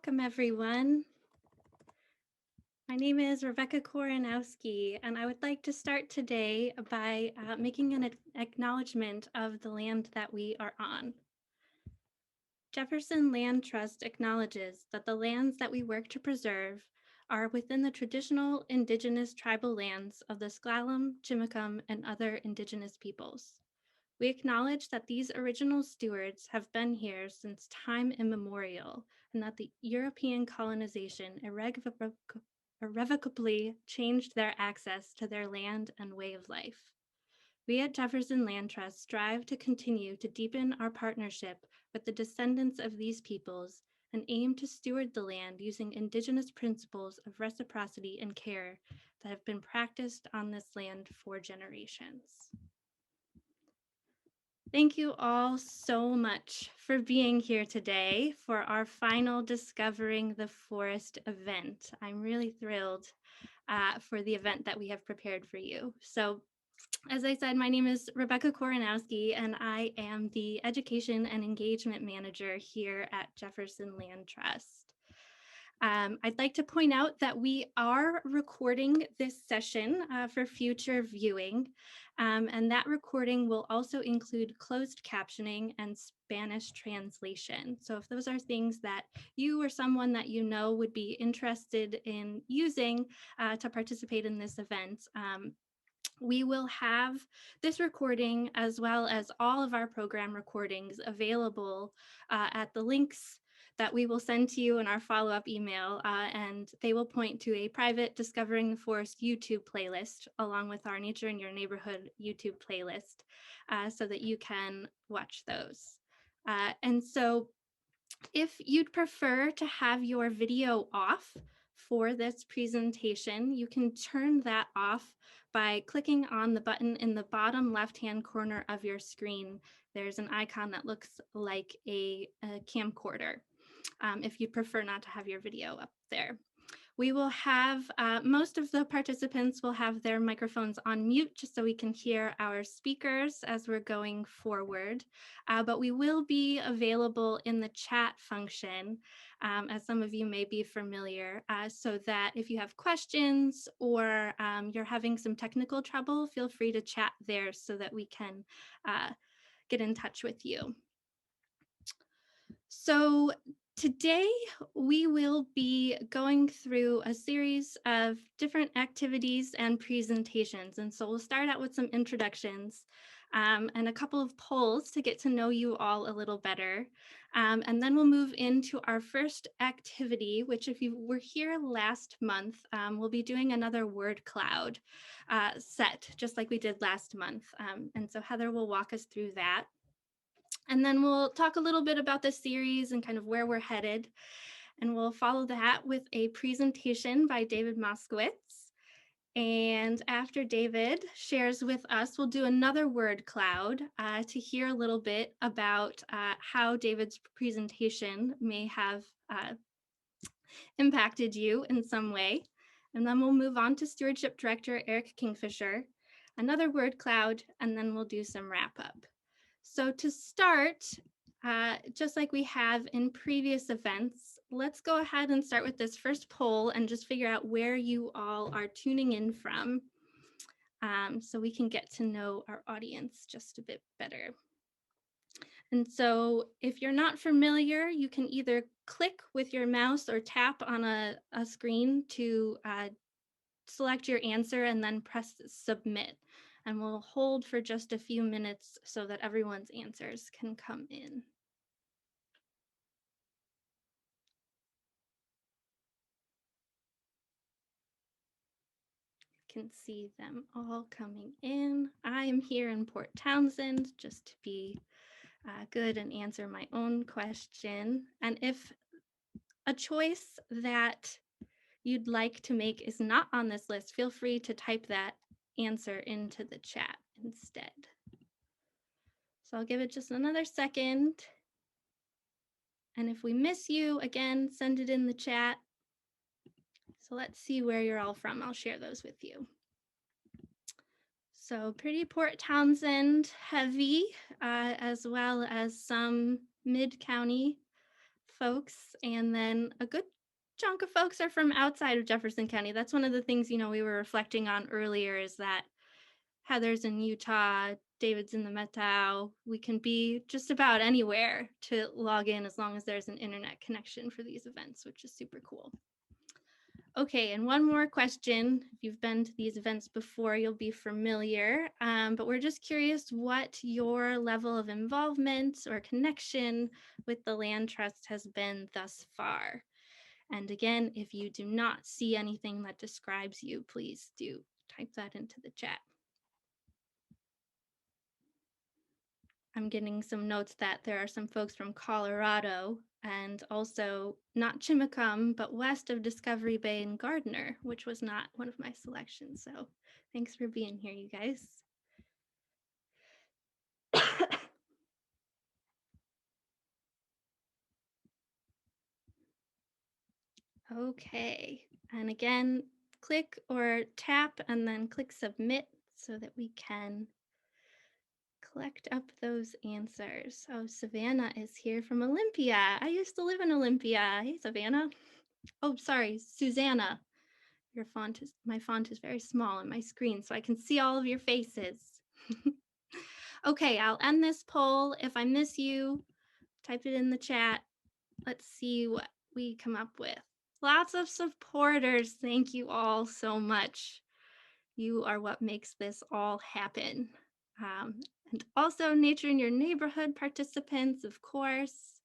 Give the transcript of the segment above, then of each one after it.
Welcome, everyone. My name is Rebecca Koranowski, and I would like to start today by making an acknowledgement of the land that we are on. Jefferson Land Trust acknowledges that the lands that we work to preserve are within the traditional indigenous tribal lands of the Sklallam, Chimacum, and other indigenous peoples. We acknowledge that these original stewards have been here since time immemorial, and that the European colonization irrevocably changed their access to their land and way of life. We at Jefferson Land Trust strive to continue to deepen our partnership with the descendants of these peoples and aim to steward the land using indigenous principles of reciprocity and care that have been practiced on this land for generations. Thank you all so much for being here today for our final Discovering the Forest event. I'm really thrilled for the event that we have prepared for you. So, as I said, my name is Rebecca Koranowski, and I am the Education and Engagement Manager here at Jefferson Land Trust. I'd like to point out that we are recording this session for future viewing, and that recording will also include closed captioning and Spanish translation. So if those are things that you or someone that you know would be interested in using to participate in this event, we will have this recording as well as all of our program recordings available at the links that we will send to you in our follow-up email, and they will point to a private Discovering the Forest YouTube playlist along with our Nature in Your Neighborhood YouTube playlist so that you can watch those. And so if you'd prefer to have your video off for this presentation, you can turn that off by clicking on the button in the bottom left-hand corner of your screen. There's an icon that looks like a camcorder if you prefer not to have your video up there. We will have, most of the participants will have their microphones on mute just so we can hear our speakers as we're going forward. But we will be available in the chat function, as some of you may be familiar, so that if you have questions or you're having some technical trouble, feel free to chat there so that we can get in touch with you. So today we will be going through a series of different activities and presentations. And so we'll start out with some introductions and a couple of polls to get to know you all a little better. And then we'll move into our first activity, which if you were here last month, we'll be doing another word cloud set, just like we did last month. And so Heather will walk us through that. And then we'll talk a little bit about the series and kind of where we're headed. And we'll follow that with a presentation by David Moscowitz. And after David shares with us, we'll do another word cloud to hear a little bit about how David's presentation may have impacted you in some way. And then we'll move on to Stewardship Director Erik Kingfisher, another word cloud, and then we'll do some wrap up. So to start, just like we have in previous events, let's go ahead and start with this first poll and just figure out where you all are tuning in from so we can get to know our audience just a bit better. And so if you're not familiar, you can either click with your mouse or tap on a screen to select your answer and then press submit. And we'll hold for just a few minutes so that everyone's answers can come in. You can see them all coming in. I am here in Port Townsend just to be good and answer my own question. And if a choice that you'd like to make is not on this list, feel free to type that answer into the chat instead. So I'll give it just another second. And if we miss you, again, send it in the chat. So let's see where you're all from. I'll share those with you. So pretty Port Townsend heavy, as well as some mid-county folks, and then a good chunk of folks are from outside of Jefferson County. That's one of the things, we were reflecting on earlier, is that Heather's in Utah, David's in the Methow. We can be just about anywhere to log in as long as there's an internet connection for these events, which is super cool. Okay, and one more question. If you've been to these events before, you'll be familiar, but we're just curious what your level of involvement or connection with the Land Trust has been thus far. And again, if you do not see anything that describes you, please do type that into the chat. I'm getting some notes that there are some folks from Colorado and also not Chimacum, but west of Discovery Bay and Gardner, which was not one of my selections. So thanks for being here, you guys. Okay, and again, click or tap and then click submit so that we can collect up those answers. Oh, Savannah is here from Olympia. I used to live in Olympia. Hey, Savannah. Oh, sorry, Susanna. My font is very small on my screen, so I can see all of your faces. Okay, I'll end this poll. If I miss you, type it in the chat. Let's see what we come up with. Lots of supporters. Thank you all so much. You are what makes this all happen. And also Nature in Your Neighborhood participants, of course.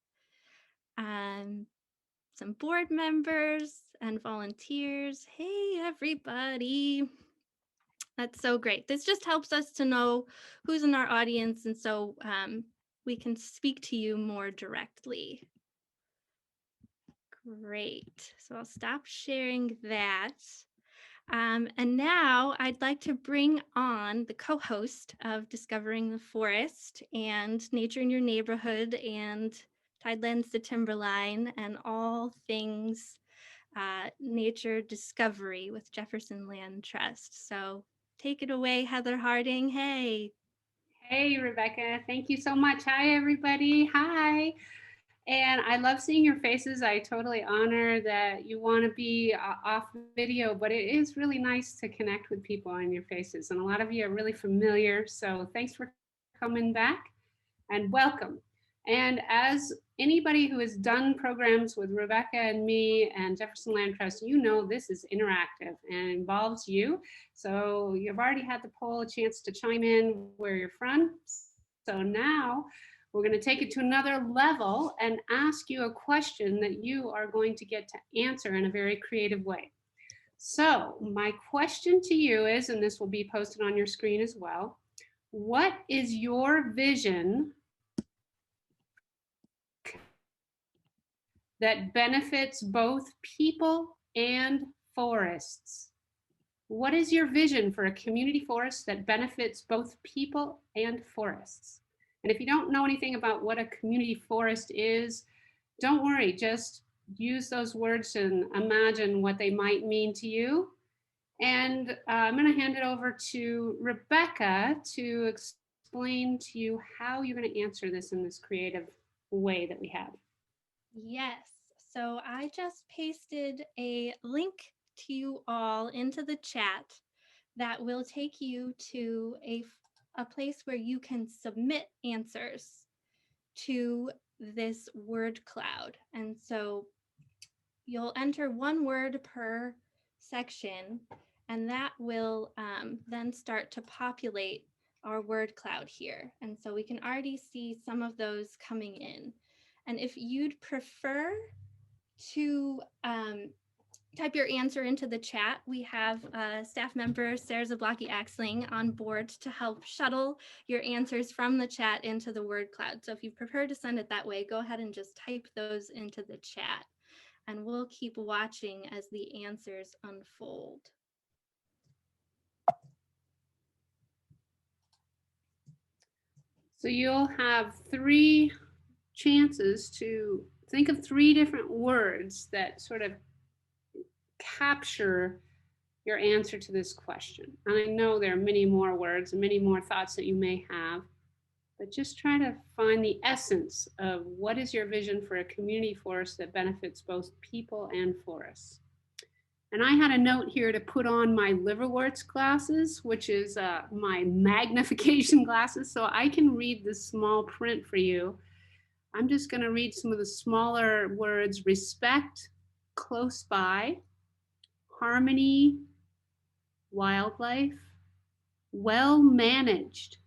Some board members and volunteers. Hey, everybody. That's so great. This just helps us to know who's in our audience, and so we can speak to you more directly. Great. So I'll stop sharing that. And now I'd like to bring on the co-host of Discovering the Forest and Nature in Your Neighborhood and Tidelands to Timberline and all things nature discovery with Jefferson Land Trust. So take it away, Heather Harding. Hey. Hey, Rebecca. Thank you so much. Hi, everybody. Hi. And I love seeing your faces. I totally honor that you want to be off video, but it is really nice to connect with people on your faces. And a lot of you are really familiar. So thanks for coming back and welcome. And as anybody who has done programs with Rebecca and me and Jefferson Land Trust, you know this is interactive and involves you. So you've already had the poll a chance to chime in where you're from. So now we're going to take it to another level and ask you a question that you are going to get to answer in a very creative way. So my question to you is, and this will be posted on your screen as well, what is your vision that benefits both people and forests? What is your vision for a community forest that benefits both people and forests? And if you don't know anything about what a community forest is, don't worry, just use those words and imagine what they might mean to you. And I'm going to hand it over to Rebecca to explain to you how you're going to answer this in this creative way that we have. Yes. So I just pasted a link to you all into the chat that will take you to a place where you can submit answers to this word cloud. And so you'll enter one word per section, and that will then start to populate our word cloud here. And so we can already see some of those coming in. And if you'd prefer to type your answer into the chat, we have staff member Sarah Zablocki-Axling on board to help shuttle your answers from the chat into the word cloud. So if you prefer to send it that way, go ahead and just type those into the chat, and we'll keep watching as the answers unfold. So you'll have 3 chances to think of 3 different words that sort of capture your answer to this question. And I know there are many more words and many more thoughts that you may have. but just try to find the essence of what is your vision for a community forest that benefits both people and forests. And I had a note here to put on my liverworts glasses, which is my magnification glasses, so I can read the small print for you. I'm just going to read some of the smaller words: respect, close by, harmony, wildlife, well managed,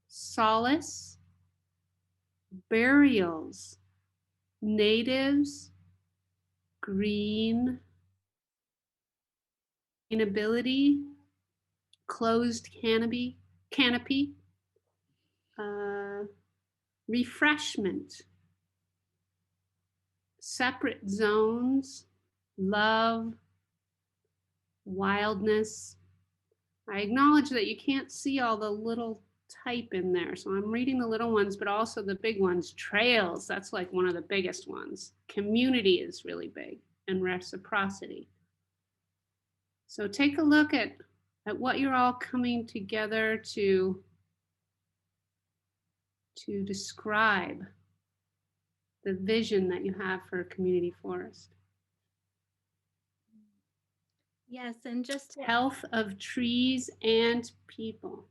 solace, burials, natives, green, sustainability, closed canopy, uh, refreshment, separate zones, love, wildness. I acknowledge that you can't see all the little type in there, so I'm reading the little ones, but also the big ones. Trails, that's like one of the biggest ones. Community is really big, and reciprocity. So take a look at what you're all coming together to describe the vision that you have for a community forest. Yes, and just to, Health of trees and people.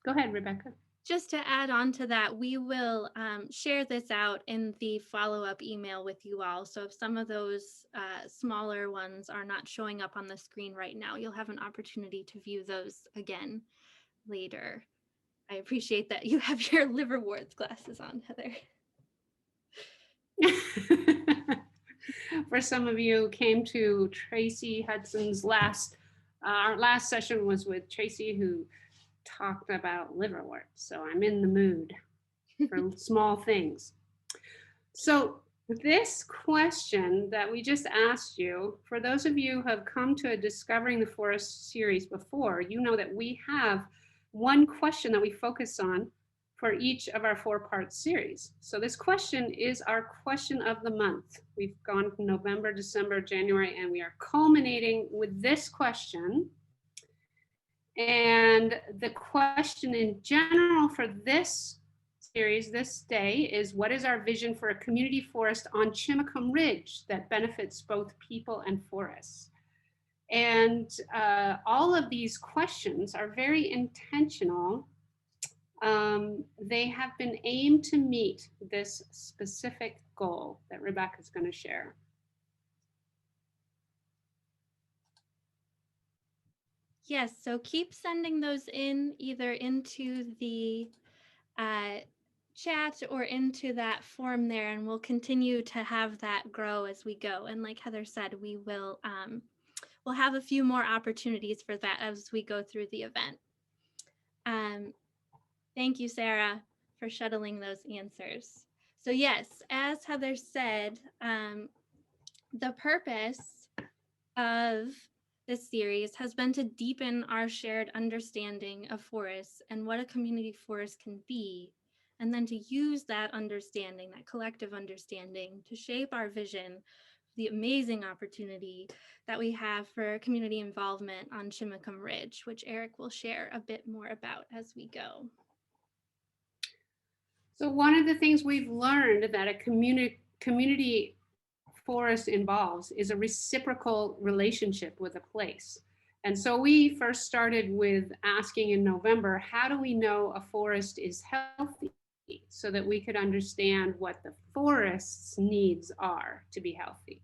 Go ahead, Rebecca. just to add on to that, we will share this out in the follow-up email with you all. So if some of those smaller ones are not showing up on the screen right now, you'll have an opportunity to view those again later. I appreciate that you have your liverworts glasses on, Heather. For some of you who came to Tracy Hudson's our last session was with Tracy, who talked about liverwort. So I'm in the mood for small things. So this question that we just asked you, for those of you who have come to a Discovering the Forest series before, you know that we have one question that we focus on for each of our 4-part series. So this question is our question of the month. We've gone from November, December, January, and we are culminating with this question. And the question in general for this series this day is, what is our vision for a community forest on Chimacum Ridge that benefits both people and forests? And all of these questions are very intentional. They have been aimed to meet this specific goal that Rebecca is going to share. Yes, so keep sending those in either into the chat or into that form there, and we'll continue to have that grow as we go. And like Heather said, we'll have a few more opportunities for that as we go through the event. Thank you, Sarah, for shuttling those answers. So yes, as Heather said, the purpose of this series has been to deepen our shared understanding of forests and what a community forest can be, and then to use that understanding, that collective understanding, to shape our vision, the amazing opportunity that we have for community involvement on Chimacum Ridge, which Erik will share a bit more about as we go. So one of the things we've learned that a community forest involves is a reciprocal relationship with a place. And so we first started with asking in November, how do we know a forest is healthy, so that we could understand what the forest's needs are to be healthy.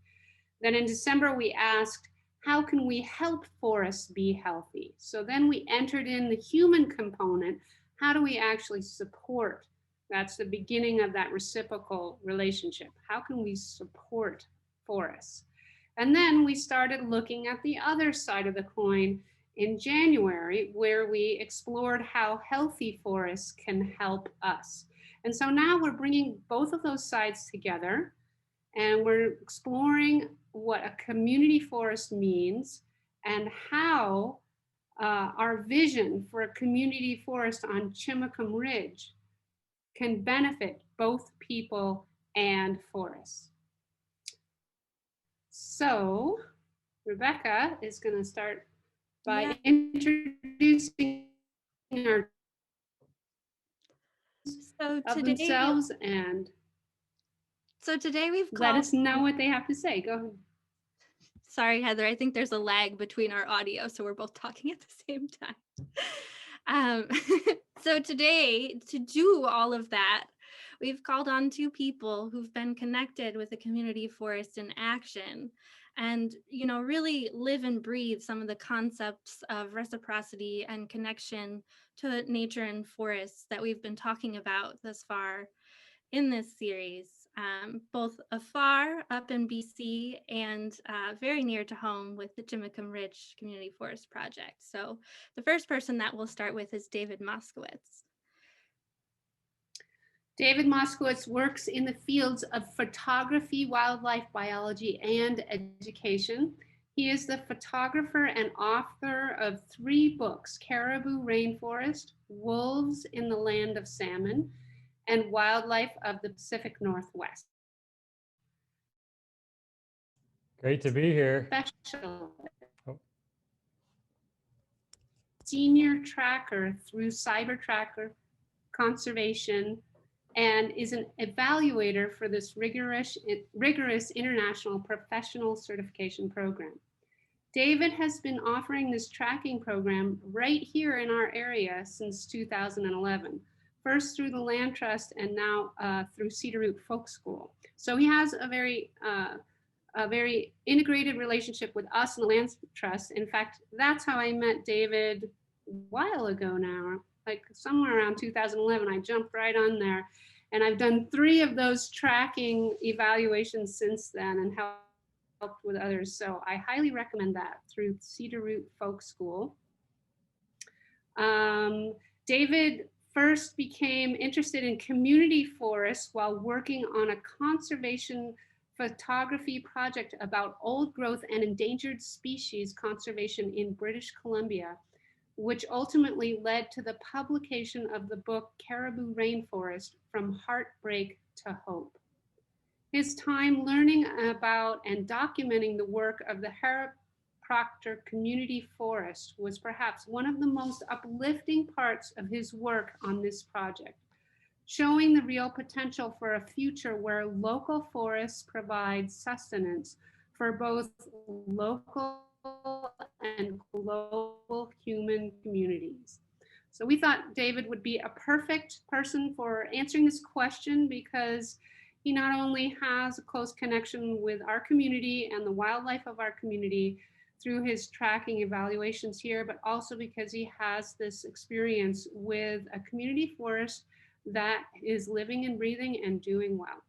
Then in December, we asked, how can we help forests be healthy? So then we entered in the human component. How do we actually support? That's the beginning of that reciprocal relationship. How can we support forests? And then we started looking at the other side of the coin in January, where we explored how healthy forests can help us. And so now we're bringing both of those sides together, and we're exploring what a community forest means and how our vision for a community forest on Chimacum Ridge can benefit both people and forests. So Rebecca is going to start by introducing our So of today, themselves and so today we've let called us know on, what they have to say. Go ahead. sorry, Heather, I think there's a lag between our audio, so we're both talking at the same time. Um, so today, to do all of that, we've called on two people who've been connected with the community forest in action and, you know, really live and breathe some of the concepts of reciprocity and connection to nature and forests that we've been talking about thus far in this series, both afar up in BC and very near to home with the Chimacum Ridge Community Forest Project. So the first person that we'll start with is David Moscowitz. David Moscowitz works in the fields of photography, wildlife biology, and education. He is the photographer and author of 3 books, Caribou Rainforest, Wolves in the Land of Salmon, and Wildlife of the Pacific Northwest. Great to be here. Special Oh. senior tracker through Cyber Tracker Conservation and is an evaluator for this rigorous international professional certification program. David has been offering this tracking program right here in our area since 2011, first through the Land Trust and now through Cedar Root Folk School. So he has a very integrated relationship with us and the Land Trust. In fact, that's how I met David a while ago now, like somewhere around 2011. I jumped right on there, and I've done 3 of those tracking evaluations since then and helped with others. So I highly recommend that through Cedar Root Folk School. David first became interested in community forests while working on a conservation photography project about old growth and endangered species conservation in British Columbia, which ultimately led to the publication of the book Caribou Rainforest, From Heartbreak to Hope. His time learning about and documenting the work of the Harrop Proctor Community Forest was perhaps one of the most uplifting parts of his work on this project, showing the real potential for a future where local forests provide sustenance for both local and global human communities. So we thought David would be a perfect person for answering this question because he not only has a close connection with our community and the wildlife of our community through his tracking evaluations here, but also because he has this experience with a community forest that is living and breathing and doing well.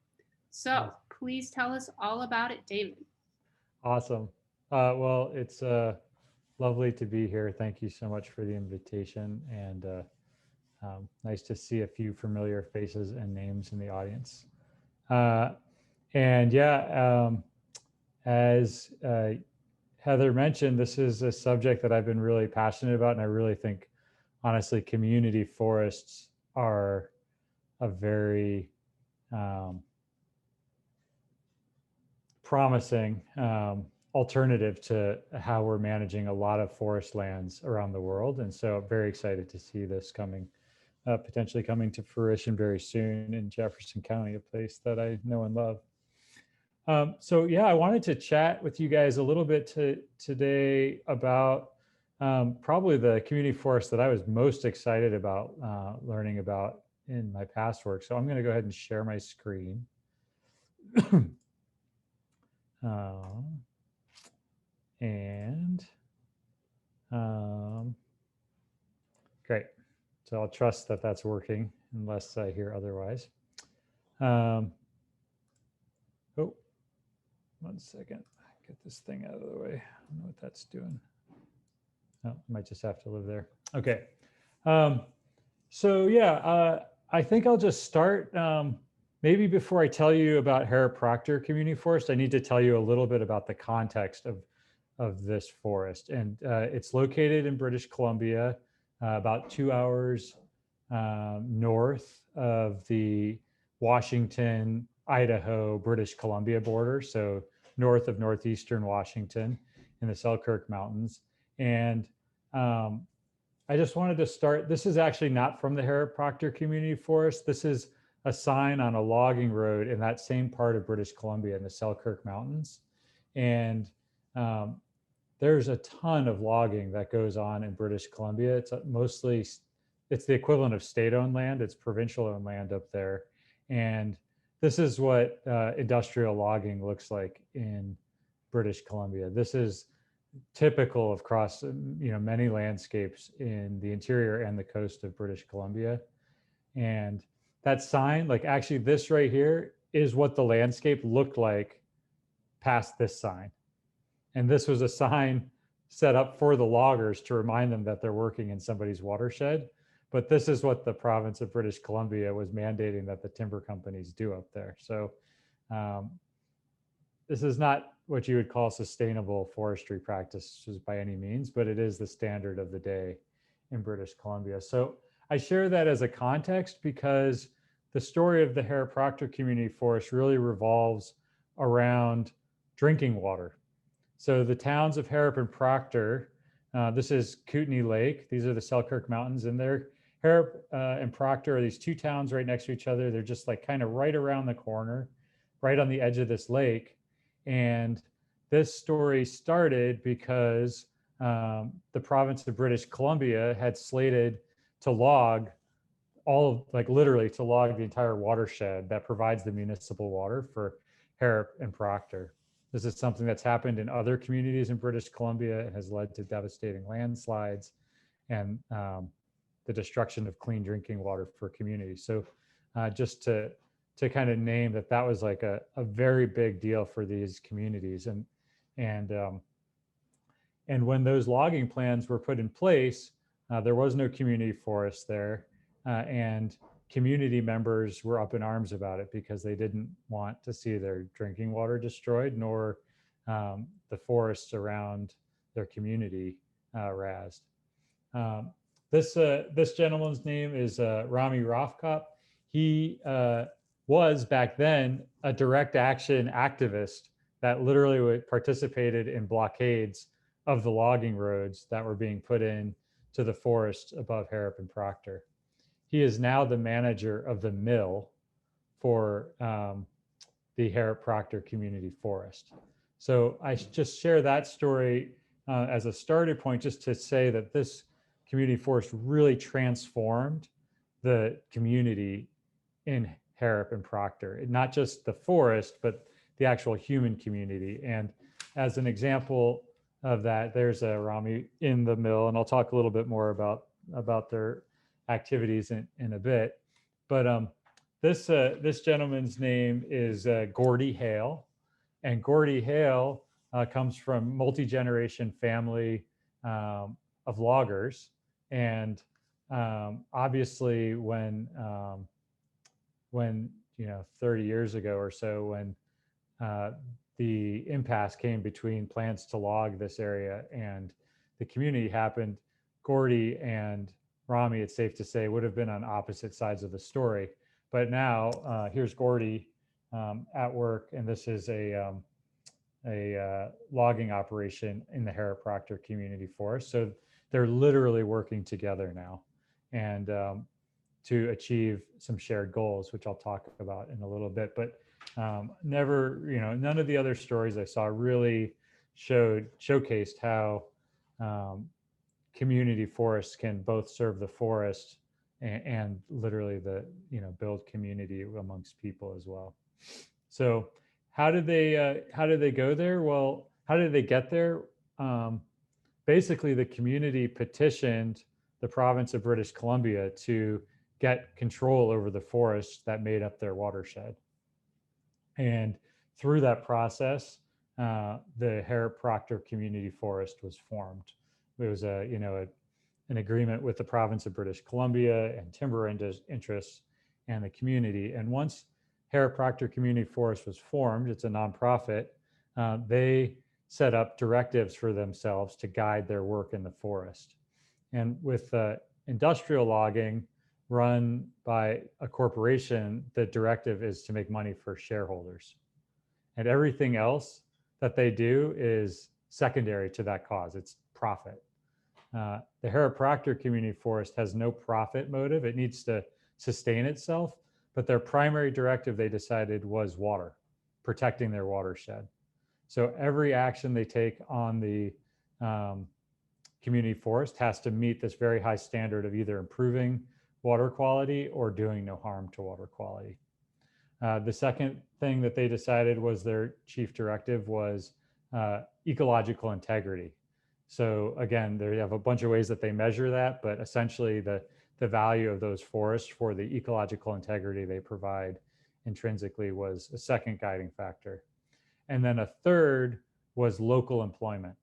So please tell us all about it, David. Awesome. Well, it's lovely to be here. Thank you so much for the invitation, and nice to see a few familiar faces and names in the audience. And yeah, as Heather mentioned, this is a subject that I've been really passionate about, and I really think, honestly, community forests are a very promising alternative to how we're managing a lot of forest lands around the world. And so I'm very excited to see this coming, potentially coming to fruition very soon in Jefferson County, a place that I know and love. So yeah, I wanted to chat with you guys a little bit today about probably the community forest that I was most excited about learning about in my past work. So I'm going to go ahead and share my screen. Great. So I'll trust that that's working unless I hear otherwise. Oh, 1 second. Get this thing out of the way. I don't know what that's doing. Oh, I might just have to live there. Okay. So yeah, I think I'll just start. Maybe before I tell you about Harrop Proctor Community Forest, I need to tell you a little bit about the context of this forest. And it's located in British Columbia, about 2 hours north of the Washington, Idaho, British Columbia border. So north of northeastern Washington in the Selkirk Mountains. And I I just wanted to start. This is actually not from the Harrop Proctor Community Forest. This is a sign on a logging road in that same part of British Columbia in the Selkirk Mountains. And there's a ton of logging that goes on in British Columbia. It's mostly, it's the equivalent of state-owned land. It's provincial-owned land up there. And this is what industrial logging looks like in British Columbia. This is typical across many landscapes in the interior and the coast of British Columbia. And that sign, like actually this right here is what the landscape looked like past this sign. And this was a sign set up for the loggers to remind them that they're working in somebody's watershed. But this is what the province of British Columbia was mandating that the timber companies do up there. So this is not what you would call sustainable forestry practices by any means, but it is the standard of the day in British Columbia. So I share that as a context because the story of the Harrop Proctor Community Forest really revolves around drinking water. So the towns of Harrop and Proctor, this is Kootenay Lake. These are the Selkirk Mountains in there. Harrop and Proctor are these two towns right next to each other. They're just like kind of right around the corner, right on the edge of this lake. And this story started because the province of British Columbia had slated to log literally to log the entire watershed that provides the municipal water for Harrop and Proctor. This is something that's happened in other communities in British Columbia and has led to devastating landslides and the destruction of clean drinking water for communities. So just to kind of name that was like a very big deal for these communities. And when those logging plans were put in place, there was no community forest there. And community members were up in arms about it because they didn't want to see their drinking water destroyed, nor the forests around their community razed. This gentleman's name is Rami Rafkop. He was back then a direct action activist that literally participated in blockades of the logging roads that were being put in to the forest above Harrop and Proctor. He is now the manager of the mill for the Harrop Proctor Community Forest. So I just share that story as a starting point, just to say that this community forest really transformed the community in Harrop and Proctor, not just the forest, but the actual human community. And as an example of that, there's a Rami in the mill, and I'll talk a little bit more about their activities in a bit. But this gentleman's name is Gordie Hale, and Gordie Hale comes from multi-generation family of loggers. And obviously when 30 years ago or so, when the impasse came between plans to log this area and the community happened, Gordie and Rami, it's safe to say, would have been on opposite sides of the story. But now here's Gordie at work, and this is a logging operation in the Harrop Proctor Community Forest. So they're literally working together now, and to achieve some shared goals, which I'll talk about in a little bit. But none of the other stories I saw really showcased how community forests can both serve the forest and literally build community amongst people as well. So how did they go there? Well, how did they get there? Basically, the community petitioned the province of British Columbia to get control over the forests that made up their watershed. And through that process, the Harrop Proctor Community Forest was formed. It was an agreement with the province of British Columbia and timber interests and the community. And once Harrop Proctor Community Forest was formed, it's a nonprofit, they set up directives for themselves to guide their work in the forest. And with industrial logging run by a corporation, the directive is to make money for shareholders. And everything else that they do is secondary to that cause. It's profit. The Harrah-Proctor Community Forest has no profit motive. It needs to sustain itself, but their primary directive, they decided, was water, protecting their watershed. So every action they take on the community forest has to meet this very high standard of either improving water quality or doing no harm to water quality. The second thing that they decided was their chief directive was ecological integrity. So again, they have a bunch of ways that they measure that, but essentially the value of those forests for the ecological integrity they provide intrinsically was a second guiding factor. And then a third was local employment.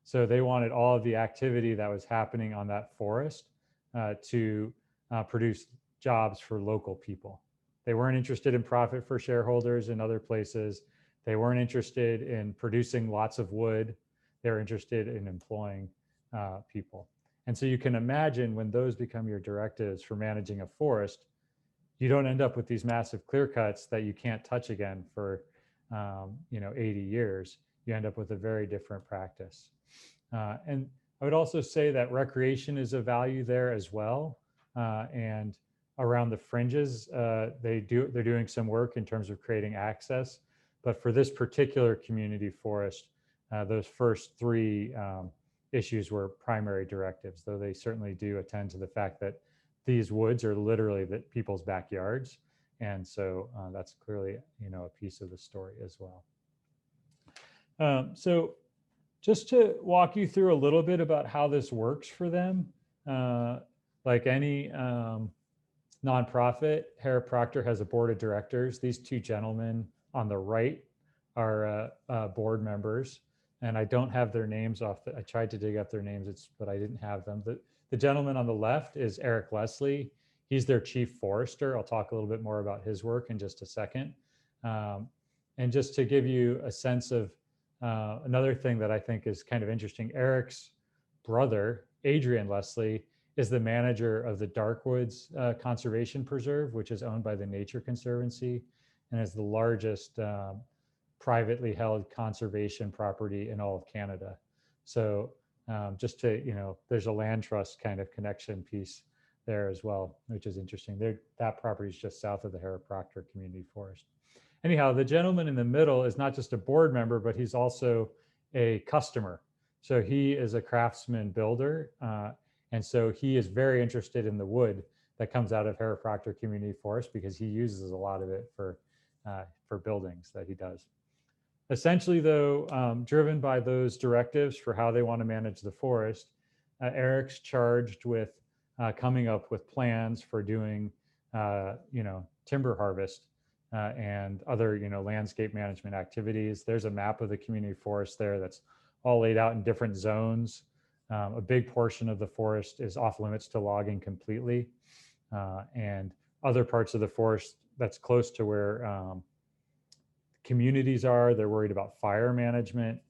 So they wanted all of the activity that was happening on that forest to produce jobs for local people. They weren't interested in profit for shareholders in other places. They weren't interested in producing lots of wood. They're interested in employing people. And so you can imagine when those become your directives for managing a forest, you don't end up with these massive clear cuts that you can't touch again for 80 years. You end up with a very different practice. And I would also say that recreation is a value there as well. And around the fringes, they're doing some work in terms of creating access. But for this particular community forest, those first three issues were primary directives, though they certainly do attend to the fact that these woods are literally people's backyards. And so that's clearly, a piece of the story as well. So just to walk you through a little bit about how this works for them, like any nonprofit, Harrah-Proctor has a board of directors. These two gentlemen on the right are board members, and I don't have their names I tried to dig up their names, but I didn't have them. The gentleman on the left is Erik Leslie. He's their chief forester. I'll talk a little bit more about his work in just a second. And just to give you a sense of another thing that I think is kind of interesting, Erik's brother, Adrian Leslie, is the manager of the Darkwoods Conservation Preserve, which is owned by the Nature Conservancy and is the largest privately held conservation property in all of Canada. So just to, there's a land trust kind of connection piece there as well, which is interesting. That property is just south of the Harrah-Proctor Community Forest. Anyhow, the gentleman in the middle is not just a board member, but he's also a customer. So he is a craftsman builder. And so he is very interested in the wood that comes out of Harrah-Proctor Community Forest because he uses a lot of it for buildings that he does. Essentially, though, driven by those directives for how they want to manage the forest, Erik's charged with coming up with plans for doing, timber harvest and other, landscape management activities. There's a map of the community forest there that's all laid out in different zones. A big portion of the forest is off limits to logging completely. And other parts of the forest that's close to where communities are, they're worried about fire management.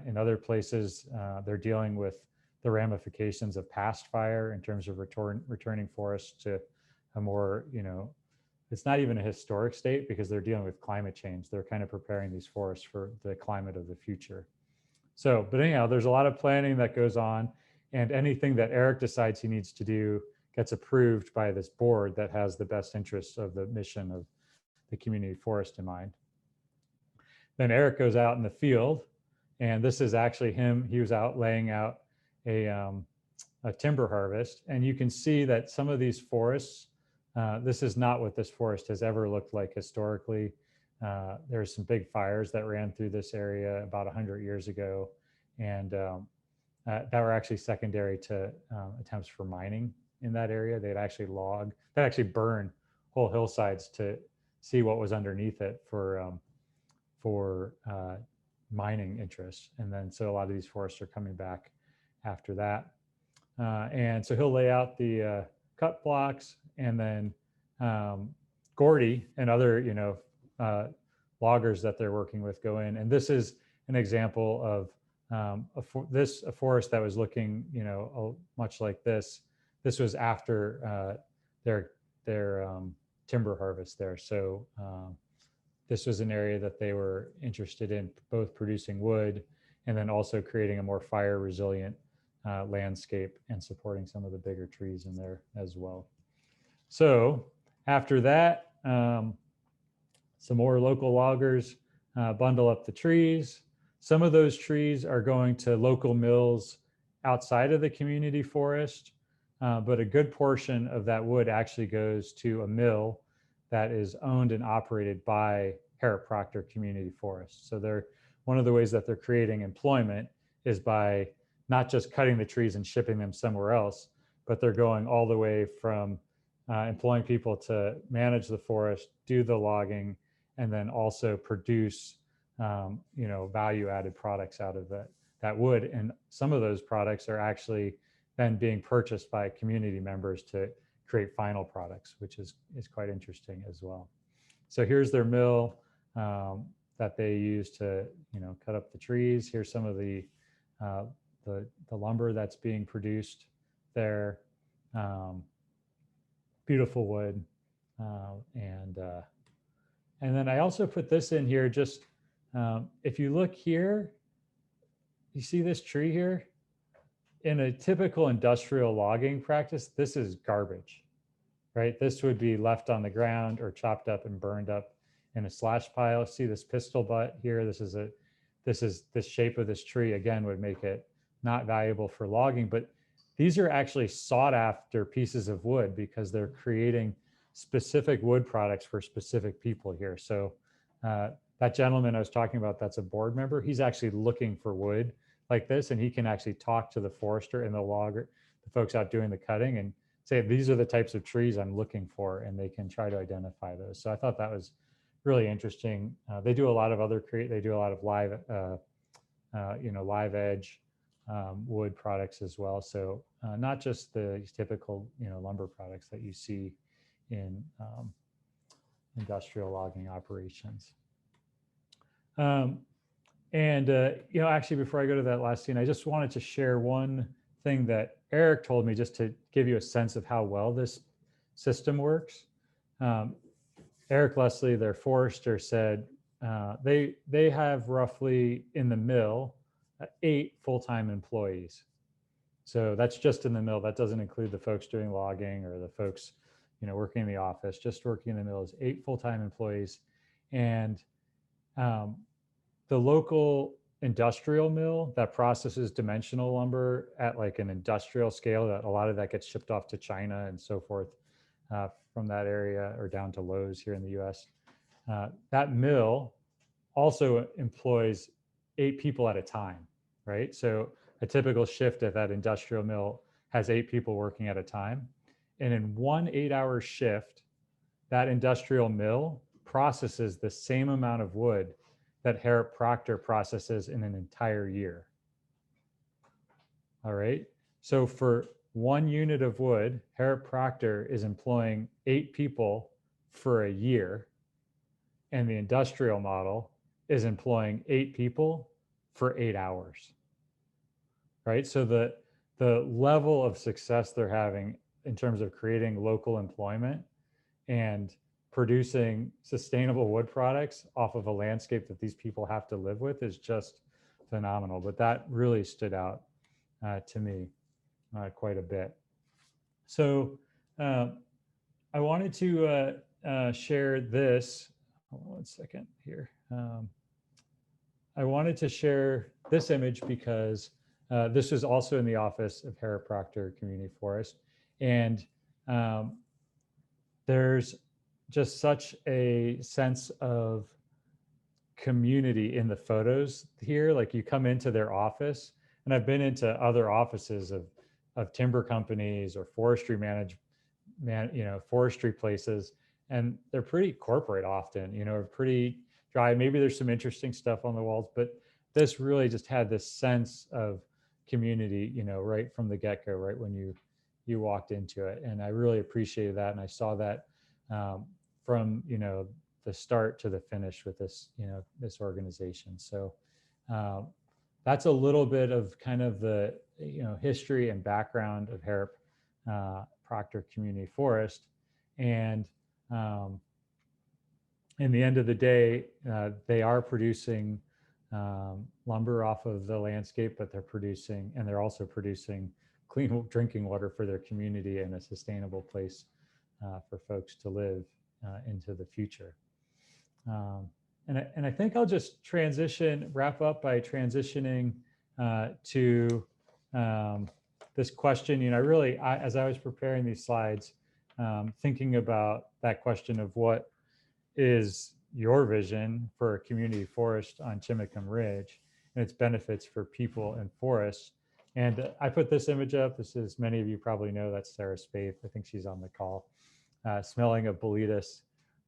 In other places, they're dealing with the ramifications of past fire in terms of returning forests to a more, it's not even a historic state because they're dealing with climate change. They're kind of preparing these forests for the climate of the future. So, but anyhow, there's a lot of planning that goes on, and anything that Erik decides he needs to do gets approved by this board that has the best interests of the mission of the community forest in mind. Then Erik goes out in the field, and this is actually him. He was out laying out a timber harvest, and you can see that some of these forests, this is not what this forest has ever looked like historically. There's some big fires that ran through this area about 100 years ago, and that were actually secondary to attempts for mining in that area. They'd actually burn whole hillsides to see what was underneath it for mining interests. And then so a lot of these forests are coming back after that. And so he'll lay out the cut blocks, and then Gordy and other, loggers that they're working with go in. And this is an example of a forest that was looking, much like this. This was after their timber harvest there. So this was an area that they were interested in both producing wood and then also creating a more fire resilient landscape and supporting some of the bigger trees in there as well. So after that, some more local loggers bundle up the trees. Some of those trees are going to local mills outside of the community forest, but a good portion of that wood actually goes to a mill that is owned and operated by Herrick Proctor Community Forest. So they're, one of the ways that they're creating employment is by not just cutting the trees and shipping them somewhere else, but they're going all the way from employing people to manage the forest, do the logging, and then also produce value-added products out of that wood. And some of those products are actually then being purchased by community members to create final products, which is quite interesting as well. So here's their mill that they use to cut up the trees. Here's some of the lumber that's being produced there. Beautiful wood, and then I also put this in here. Just if you look here, you see this tree here. In a typical industrial logging practice, this is garbage, right? This would be left on the ground or chopped up and burned up in a slash pile. See this pistol butt here? This shape of this tree again would make it not valuable for logging, but these are actually sought after pieces of wood because they're creating specific wood products for specific people here. So that gentleman I was talking about, that's a board member, he's actually looking for wood like this, and he can actually talk to the forester and the logger, the folks out doing the cutting, and say, these are the types of trees I'm looking for, and they can try to identify those. So I thought that was really interesting. They do a lot of other they do a lot of live edge wood products as well. So not just the typical lumber products that you see in industrial logging operations. Actually, before I go to that last scene, I just wanted to share one thing that Erik told me, just to give you a sense of how well this system works. Erik Leslie, their forester, said they have roughly in the mill 8 full-time employees. So that's just in the mill. That doesn't include the folks doing logging or the folks working in the office. Just working in the mill is 8 full-time employees. And the local industrial mill that processes dimensional lumber at like an industrial scale, that a lot of that gets shipped off to China and so forth from that area, or down to Lowe's here in the US. That mill also employs 8 people at a time, right? So a typical shift at that industrial mill has 8 people working at a time. And in one 8-hour shift, that industrial mill processes the same amount of wood that Herrick Proctor processes in an entire year. All right. So for 1 unit of wood, Herrick Proctor is employing 8 people for a year, and the industrial model is employing 8 people for 8 hours. Right. So the level of success they're having in terms of creating local employment and producing sustainable wood products off of a landscape that these people have to live with is just phenomenal. But that really stood out to me quite a bit. So I wanted to share this. Hold on one second here. I wanted to share this image because this is also in the office of Herrick Proctor Community Forest. And there's just such a sense of community in the photos here. Like you come into their office, and I've been into other offices of timber companies or forestry forestry places, and they're pretty corporate often, pretty dry. Maybe there's some interesting stuff on the walls, but this really just had this sense of community, right from the get-go, right when you walked into it. And I really appreciated that. And I saw that from the start to the finish with this this organization. So that's a little bit of kind of the history and background of Herrick Proctor Community Forest. And in the end of the day, they are producing lumber off of the landscape, but they're also producing clean drinking water for their community and a sustainable place for folks to live into the future. And I think I'll just wrap up by transitioning to this question. As I was preparing these slides, thinking about that question of what is your vision for a community forest on Chimacum Ridge and its benefits for people and forests. And I put this image up. This is, many of you probably know, that's Sarah Spaeth. I think she's on the call, smelling a boletus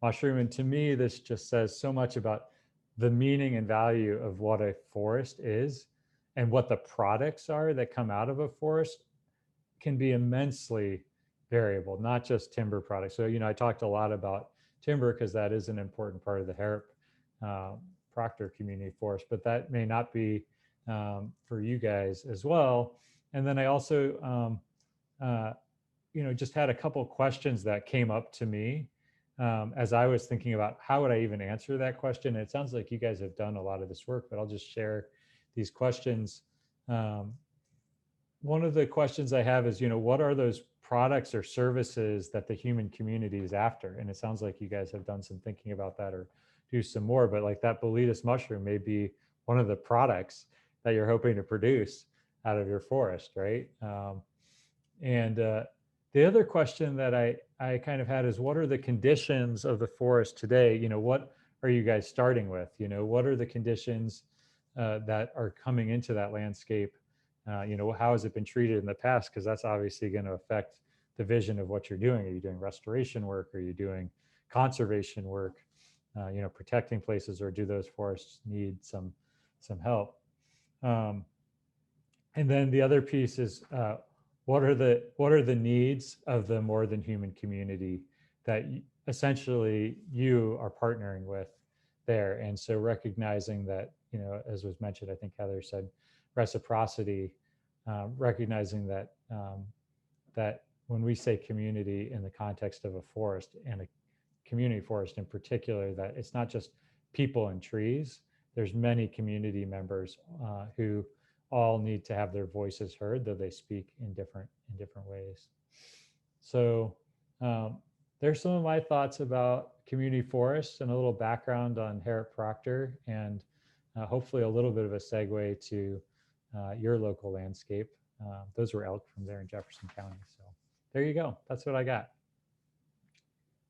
mushroom. And to me, this just says so much about the meaning and value of what a forest is, and what the products are that come out of a forest can be immensely variable, not just timber products. So, I talked a lot about timber because that is an important part of the Harrop Proctor Community Forest, but that may not be for you guys as well. And then I also, just had a couple questions that came up to me as I was thinking about how would I even answer that question. And it sounds like you guys have done a lot of this work, but I'll just share these questions. One of the questions I have is, what are those products or services that the human community is after? And it sounds like you guys have done some thinking about that or do some more, but like that boletus mushroom may be one of the products that you're hoping to produce out of your forest, right? And the other question that I kind of had is, what are the conditions of the forest today? What are you guys starting with? What are the conditions that are coming into that landscape? How has it been treated in the past? Because that's obviously going to affect the vision of what you're doing. Are you doing restoration work? Are you doing conservation work? Protecting places, or do those forests need some help? And then the other piece is, what are the needs of the more than human community that essentially you are partnering with there? And so recognizing that, as was mentioned, I think Heather said, reciprocity, recognizing that that when we say community in the context of a forest, and a community forest in particular, that it's not just people and trees. There's many community members who all need to have their voices heard, though they speak in different ways. So there's some of my thoughts about community forests and a little background on Harrop Proctor, and hopefully a little bit of a segue to your local landscape. Those were elk from there in Jefferson County. So there you go. That's what I got.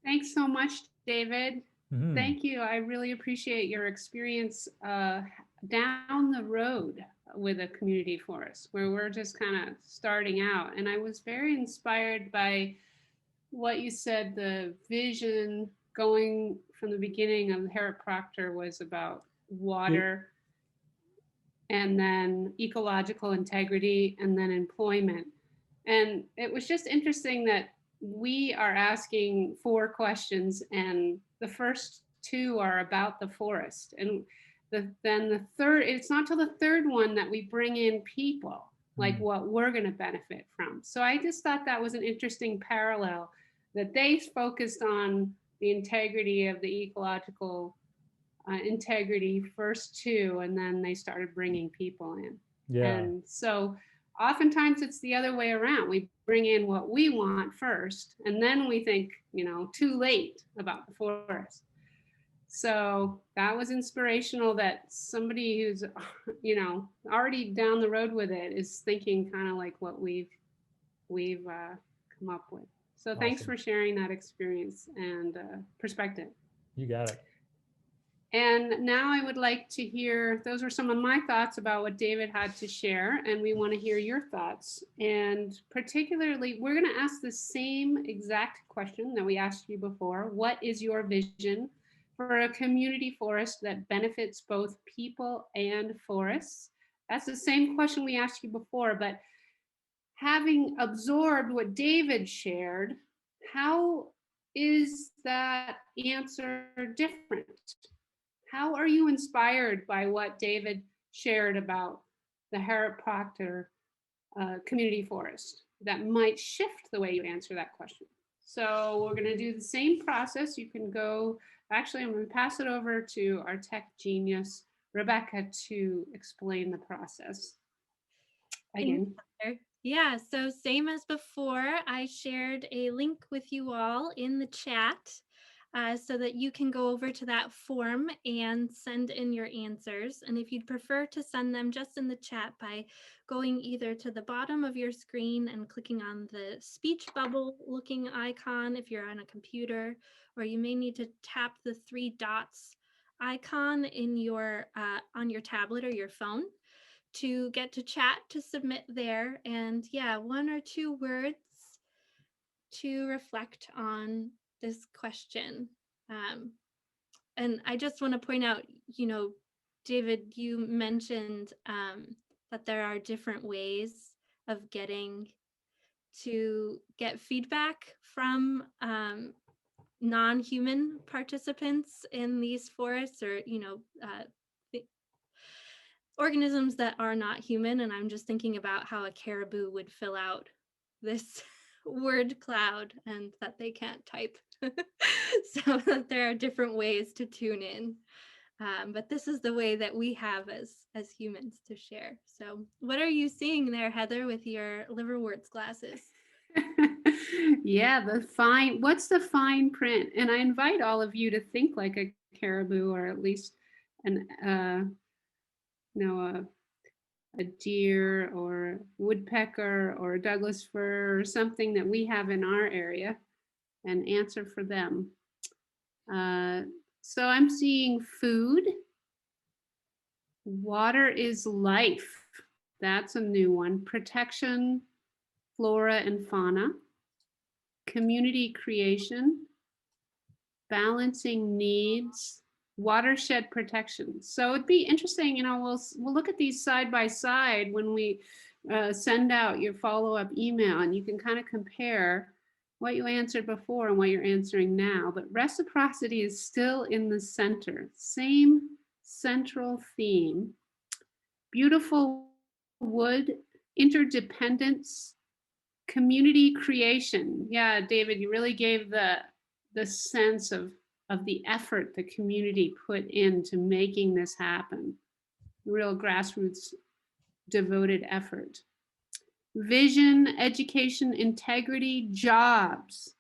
Thanks so much, David. Mm-hmm. Thank you. I really appreciate your experience down the road with a community forest, where we're just kind of starting out. And I was very inspired by what you said. The vision going from the beginning of Harrop Proctor was about water, and then ecological integrity, and then employment. And it was just interesting that we are asking 4 questions, and the first 2 are about the forest. And then the third, it's not till the third one that we bring in people, like what we're going to benefit from. So I just thought that was an interesting parallel, that they focused on the integrity of the ecological integrity first 2, and then they started bringing people in. Yeah. And so oftentimes it's the other way around. We bring in what we want first, and then we think, too late about the forest. So that was inspirational, that somebody who's, already down the road with it is thinking kind of like what we've come up with. So thanks Awesome. for sharing that experience and perspective. You got it. And now I would like to hear, those were some of my thoughts about what David had to share, and we want to hear your thoughts. And particularly, we're going to ask the same exact question that we asked you before. What is your vision for a community forest that benefits both people and forests? That's the same question we asked you before, but having absorbed what David shared, how is that answer different? How are you inspired by what David shared about the Harrop Proctor community forest that might shift the way you answer that question? So we're going to do the same process. You can go, actually, I'm going to pass it over to our tech genius, Rebecca to explain the process Thanks, again. Heather. Yeah, so same as before, I shared a link with you all in the chat so that you can go over to that form and send in your answers. And if you'd prefer to send them just in the chat by going either to the bottom of your screen and clicking on the speech bubble looking icon if you're on a computer, or you may need to tap the 3 dots icon in your on your tablet or your phone to get to chat to submit there. And yeah, 1 or 2 words to reflect on this question. And I just want to point out, you know, David, you mentioned that there are different ways of getting to get feedback from non-human participants in these forests, or, you know, organisms that are not human. And I'm just thinking about how a caribou would fill out this word cloud and that they can't type. So that there are different ways to tune in. But this is the way that we have as humans to share. So what are you seeing there, Heather, with your liverworts glasses? Yeah, what's the fine print? And I invite all of you to think like a caribou, or at least an a deer or woodpecker or Douglas fir or something that we have in our area, and answer for them. So I'm seeing food. Water is life. That's a new one. Protection, flora and fauna. Community creation. Balancing needs. Watershed protection. So it'd be interesting, you know, we'll look at these side by side when we send out your follow-up email, and you can kind of compare what you answered before and what you're answering now. But reciprocity is still in the center, same central theme. Beautiful wood, interdependence, community creation. Yeah, David, you really gave the sense of the effort the community put into making this happen. Real grassroots devoted effort. Vision, education, integrity, jobs.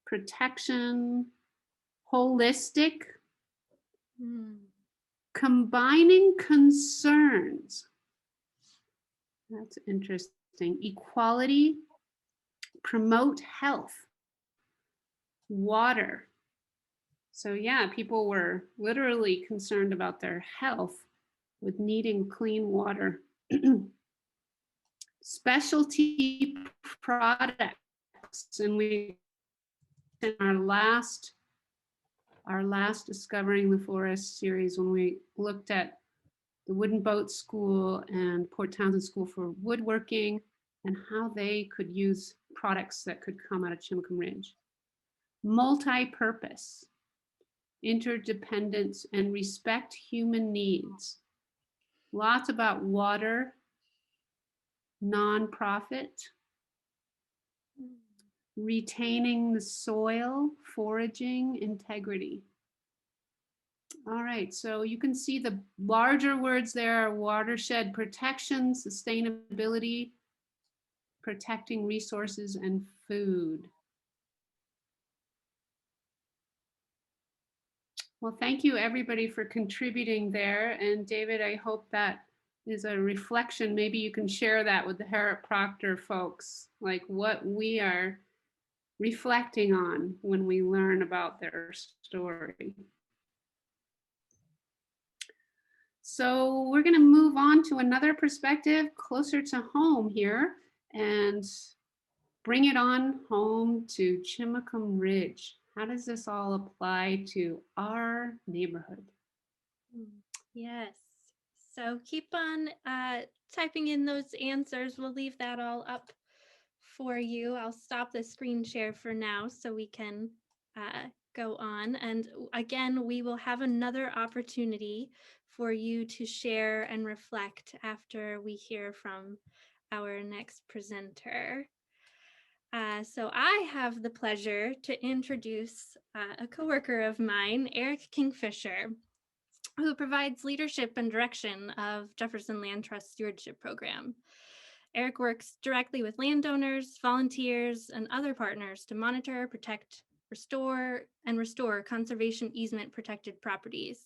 Protection, holistic, combining concerns. That's interesting. Equality, promote health, water. So yeah, people were literally concerned about their health with needing clean water. Specialty products, and we in our last Discovering the Forest series, when we looked at the Wooden Boat School and Port Townsend School for Woodworking and how they could use products that could come out of Chimacum Ridge. Multi-purpose, interdependence, and respect human needs. Lots about water, nonprofit, retaining the soil, foraging, integrity. All right, so you can see the larger words there are watershed protection, sustainability, protecting resources, and food. Well, thank you everybody for contributing there. And David, I hope that is a reflection. Maybe you can share that with the Harriet Proctor folks, like what we are reflecting on when we learn about their story. So we're going to move on to another perspective closer to home here and bring it on home to Chimacum Ridge. How does this all apply to our neighborhood? Yes. So keep on typing in those answers. We'll leave that all up for you. I'll stop the screen share for now so we can go on. And again, we will have another opportunity for you to share and reflect after we hear from our next presenter. So I have the pleasure to introduce a coworker of mine, Erik Kingfisher, who provides leadership and direction of Jefferson Land Trust Stewardship Program. Erik works directly with landowners, volunteers, and other partners to monitor, protect, restore conservation easement protected properties.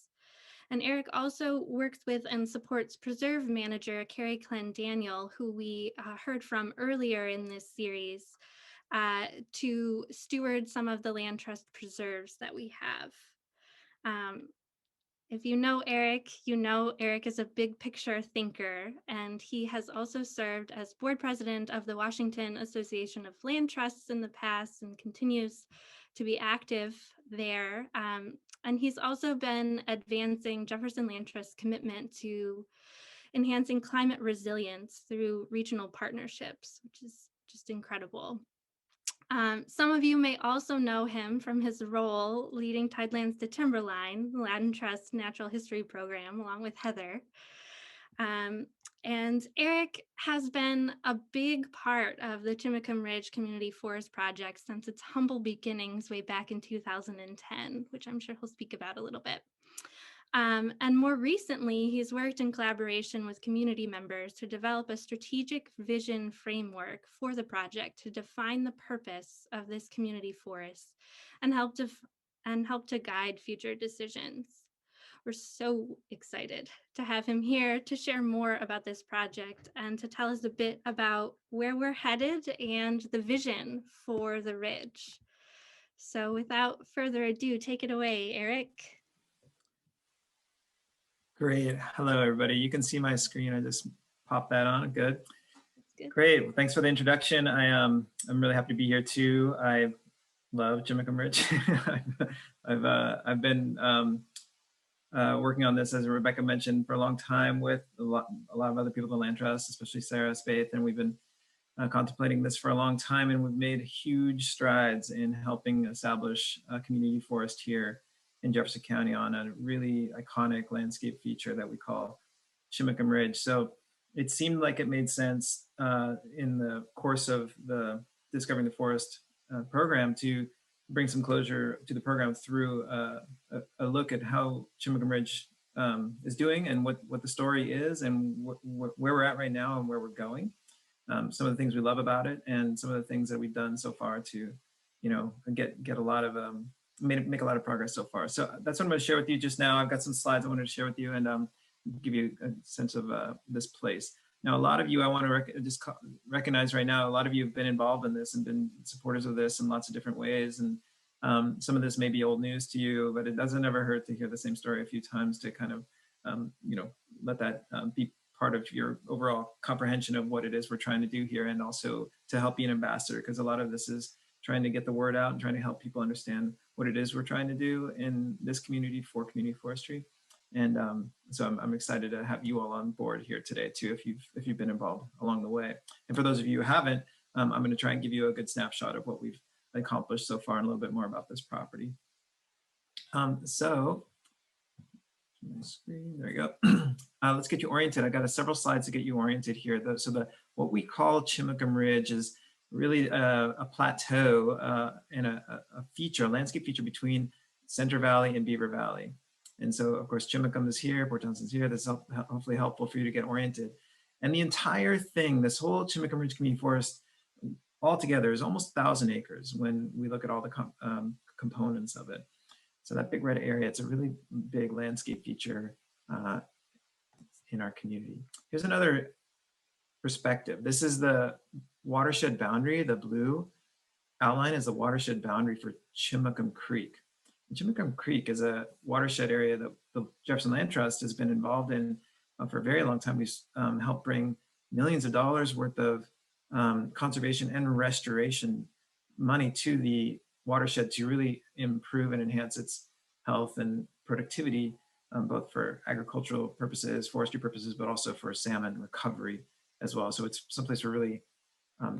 And Erik also works with and supports preserve manager Carrie Clendaniel, who we heard from earlier in this series, to steward some of the land trust preserves that we have. If you know Erik is a big picture thinker, and he has also served as board president of the Washington Association of Land Trusts in the past and continues to be active there. And he's also been advancing Jefferson Land Trust's commitment to enhancing climate resilience through regional partnerships, which is just incredible. Some of you may also know him from his role leading Tidelands to Timberline, the Land Trust Natural History Program, along with Heather. And Erik has been a big part of the Chimacum Ridge Community Forest project since its humble beginnings way back in 2010, which I'm sure he'll speak about a little bit. And more recently, he's worked in collaboration with community members to develop a strategic vision framework for the project to define the purpose of this community forest and help to guide future decisions. We're so excited to have him here to share more about this project and to tell us a bit about where we're headed and the vision for the ridge. So without further ado, take it away, Erik. Great. Hello, everybody. You can see my screen. I just popped that on. Good. Good. Great. Well, thanks for the introduction. I'm really happy to be here too. I love Chimacum Ridge. I've been working on this, as Rebecca mentioned, for a long time with a lot of other people in the Land Trust, especially Sarah Spaeth, and we've been contemplating this for a long time, and we've made huge strides in helping establish a community forest here in Jefferson County on a really iconic landscape feature that we call Chimacum Ridge. So it seemed like it made sense in the course of the Discovering the Forest program to bring some closure to the program through a look at how Chimacum Ridge is doing and what the story is and where we're at right now and where we're going. Some of the things we love about it and some of the things that we've done so far to, get a lot of make a lot of progress so far. So that's what I'm going to share with you just now. I've got some slides I wanted to share with you and give you a sense of this place. Now, a lot of you, I want to recognize right now, a lot of you have been involved in this and been supporters of this in lots of different ways. And some of this may be old news to you, but it doesn't ever hurt to hear the same story a few times to kind of, let that be part of your overall comprehension of what it is we're trying to do here, and also to help be an ambassador, because a lot of this is trying to get the word out and trying to help people understand what it is we're trying to do in this community for community forestry. And so I'm excited to have you all on board here today too, if you've been involved along the way. And for those of you who haven't, I'm going to try and give you a good snapshot of what we've accomplished so far and a little bit more about this property. So screen, there you go. Let's get you oriented. I got several slides to get you oriented here. So what we call Chimacum Ridge is really a plateau and a landscape feature between Center Valley and Beaver Valley. And so, of course, Chimacum is here, Port Townsend's here. That's hopefully helpful for you to get oriented. And the entire thing, this whole Chimacum Ridge Community Forest, altogether is almost 1,000 acres when we look at all the components of it. So that big red area, it's a really big landscape feature in our community. Here's another perspective. This is the watershed boundary. The blue outline is the watershed boundary for Chimacum Creek. And Chimacum Creek is a watershed area that the Jefferson Land Trust has been involved in for a very long time. We've helped bring millions of dollars worth of conservation and restoration money to the watershed to really improve and enhance its health and productivity, both for agricultural purposes, forestry purposes, but also for salmon recovery as well. So it's someplace we're really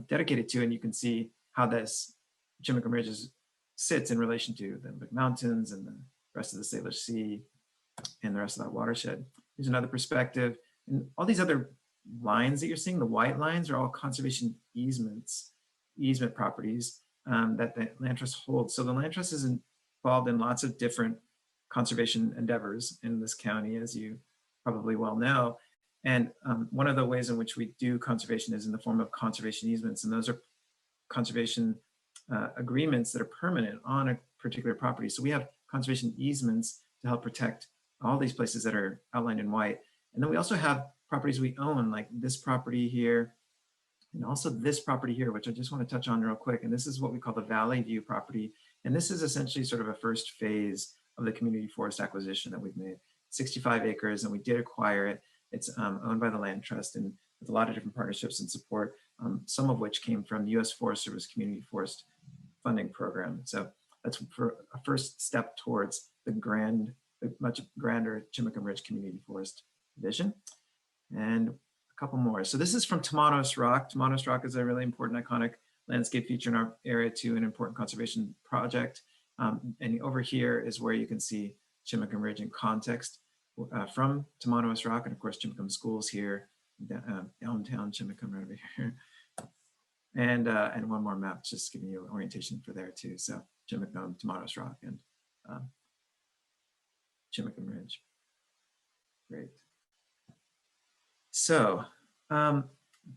dedicated to, and you can see how this Chimacum Ridge sits in relation to the Big Mountains and the rest of the Salish Sea and the rest of that watershed. Here's another perspective. And all these other lines that you're seeing, the white lines, are all conservation easements easement properties that the Land Trust holds. So the Land Trust is involved in lots of different conservation endeavors in this county, as you probably well know. And one of the ways in which we do conservation is in the form of conservation easements. And those are conservation agreements that are permanent on a particular property. So we have conservation easements to help protect all these places that are outlined in white. And then we also have properties we own, like this property here, and also this property here, which I just want to touch on real quick. And this is what we call the Valley View property. And this is essentially sort of a first phase of the community forest acquisition that we've made. 65 acres, and we did acquire it. It's owned by the Land Trust and with a lot of different partnerships and support, some of which came from the U.S. Forest Service Community Forest Funding Program. So that's for a first step towards the much grander Chimacum Ridge Community Forest vision. And a couple more. So this is from Tomatos Rock. Tomatos Rock is a really important iconic landscape feature in our area too, an important conservation project. And over here is where you can see Chimacum Ridge in context from Tomatos Rock, and of course Chimacum Schools here, downtown Chimacum right over here. And one more map, just giving you orientation for there too. So Chimacum, Tomatos Rock, and Chimacum Ridge. Great. So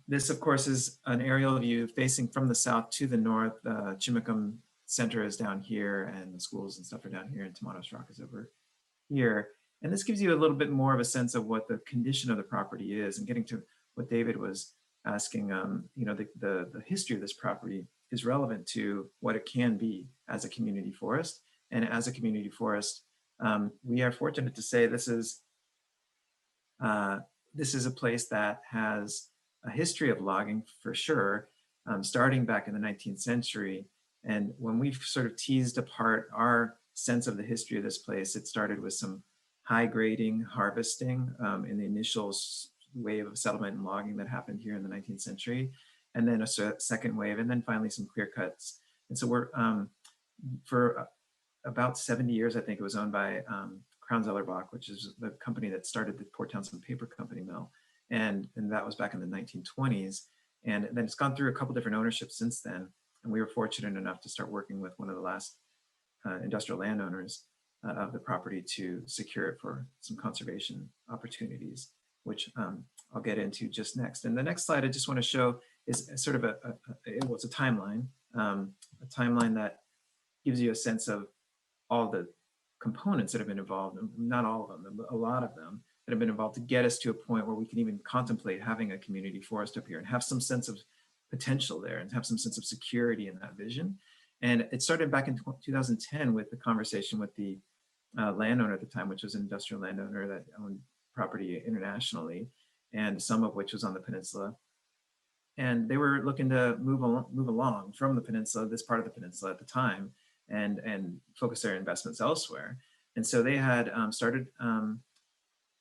this, of course, is an aerial view facing from the south to the north. Chimacum Center is down here, and the schools and stuff are down here, and Tomatos Rock is over here. And this gives you a little bit more of a sense of what the condition of the property is, and getting to what David was asking, you know, the history of this property is relevant to what it can be as a community forest. And as a community forest, we are fortunate to say this is a place that has a history of logging for sure, starting back in the 19th century. And when we've sort of teased apart our sense of the history of this place, it started with some high grading, harvesting in the initial wave of settlement and logging that happened here in the 19th century, and then a second wave, and then finally some clear cuts. And so we're, for about 70 years, I think it was owned by Crown Zellerbach, which is the company that started the Port Townsend Paper Company mill. And that was back in the 1920s. And then it's gone through a couple different ownerships since then. And we were fortunate enough to start working with one of the last industrial landowners of the property to secure it for some conservation opportunities, which I'll get into just next. And the next slide I just want to show is sort of it's a timeline that gives you a sense of all the components that have been involved, not all of them, but a lot of them that have been involved to get us to a point where we can even contemplate having a community forest up here and have some sense of potential there and have some sense of security in that vision. And it started back in 2010 with the conversation with the landowner at the time, which was an industrial landowner that owned property internationally, and some of which was on the peninsula. And they were looking to move along from the peninsula, this part of the peninsula at the time, and focus their investments elsewhere. And so they had started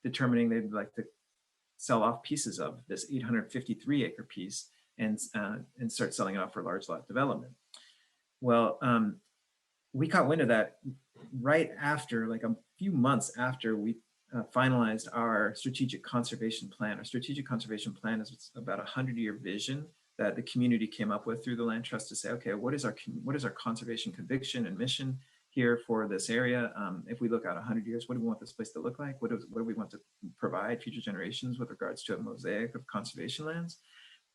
determining they'd like to sell off pieces of this 853 acre piece and start selling it off for large lot development. Well, we caught wind of that right after, like a few months after we finalized our strategic conservation plan. Our strategic conservation plan is about a 100-year vision that the community came up with through the Land Trust to say, okay, what is our conservation conviction and mission here for this area? If we look out 100 years, what do we want this place to look like? What do we want to provide future generations with regards to a mosaic of conservation lands?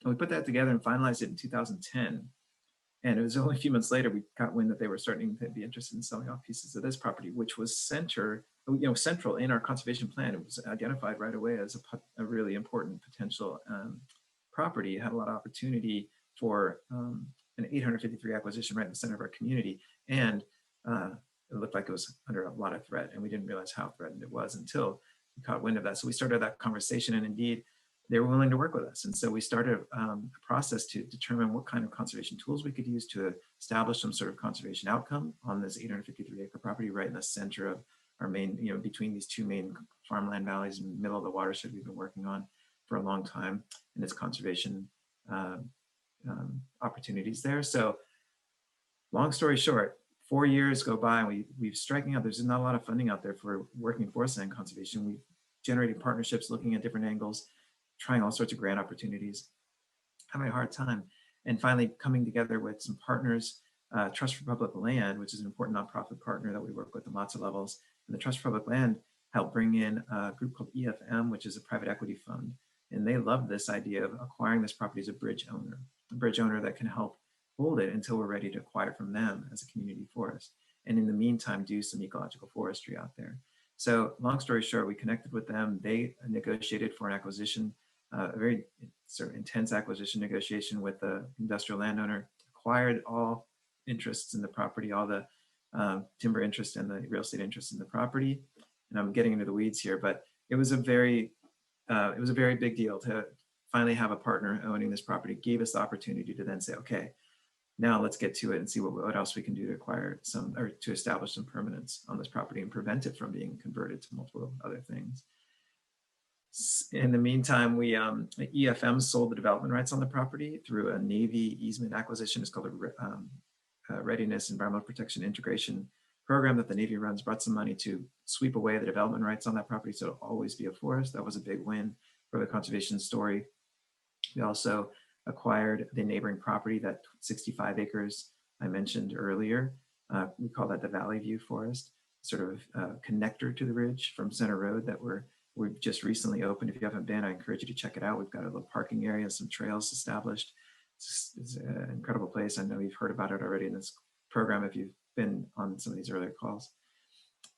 And we put that together and finalized it in 2010. And it was only a few months later we got wind that they were starting to be interested in selling off pieces of this property, which was central in our conservation plan. It was identified right away as a really important potential property. It had a lot of opportunity for an 853 acquisition right in the center of our community. And it looked like it was under a lot of threat, and we didn't realize how threatened it was until we caught wind of that. So we started that conversation, and indeed, they were willing to work with us. And so we started a process to determine what kind of conservation tools we could use to establish some sort of conservation outcome on this 853 acre property right in the center of our main, between these two main farmland valleys in the middle of the watershed we've been working on for a long time, and its conservation opportunities there. So long story short, 4 years go by and we've striking out, there's not a lot of funding out there for working forest land conservation. We've generated partnerships, looking at different angles, trying all sorts of grant opportunities, having a hard time. and finally coming together with some partners, Trust for Public Land, which is an important nonprofit partner that we work with on lots of levels. And the Trust for Public Land helped bring in a group called EFM, which is a private equity fund. And they love this idea of acquiring this property as a bridge owner that can help hold it until we're ready to acquire from them as a community forest. And in the meantime, do some ecological forestry out there. So long story short, we connected with them. They negotiated for an acquisition, a very sort of intense acquisition negotiation with the industrial landowner, acquired all interests in the property, all the timber interest and the real estate interest in the property. And I'm getting into the weeds here, but it was a very big deal to finally have a partner owning this property. It gave us the opportunity to then say, okay, now let's get to it and see what else we can do to acquire some, or to establish some permanence on this property and prevent it from being converted to multiple other things. In the meantime, we EFM sold the development rights on the property through a Navy easement acquisition. It's called a Readiness Environmental Protection Integration program that the Navy runs, brought some money to sweep away the development rights on that property so it'll always be a forest. That was a big win for the conservation story. We also acquired the neighboring property, that 65 acres I mentioned earlier. We call that the Valley View Forest, sort of connector to the ridge from Center Road that we've just recently opened. If you haven't been, I encourage you to check it out. We've got a little parking area, some trails established. It's an incredible place. I know you've heard about it already in this program if you've been on some of these earlier calls.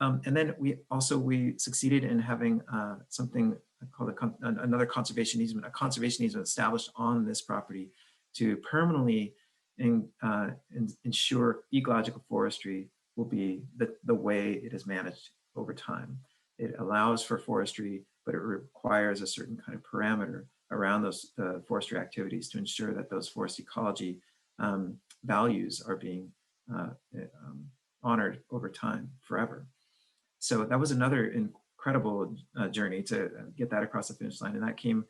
And then we succeeded in having something called another conservation easement, a conservation easement established on this property to permanently ensure ecological forestry will be the way it is managed over time. It allows for forestry, but it requires a certain kind of parameter around those forestry activities to ensure that those forest ecology values are being honored over time, forever. So that was another incredible journey to get that across the finish line, and that came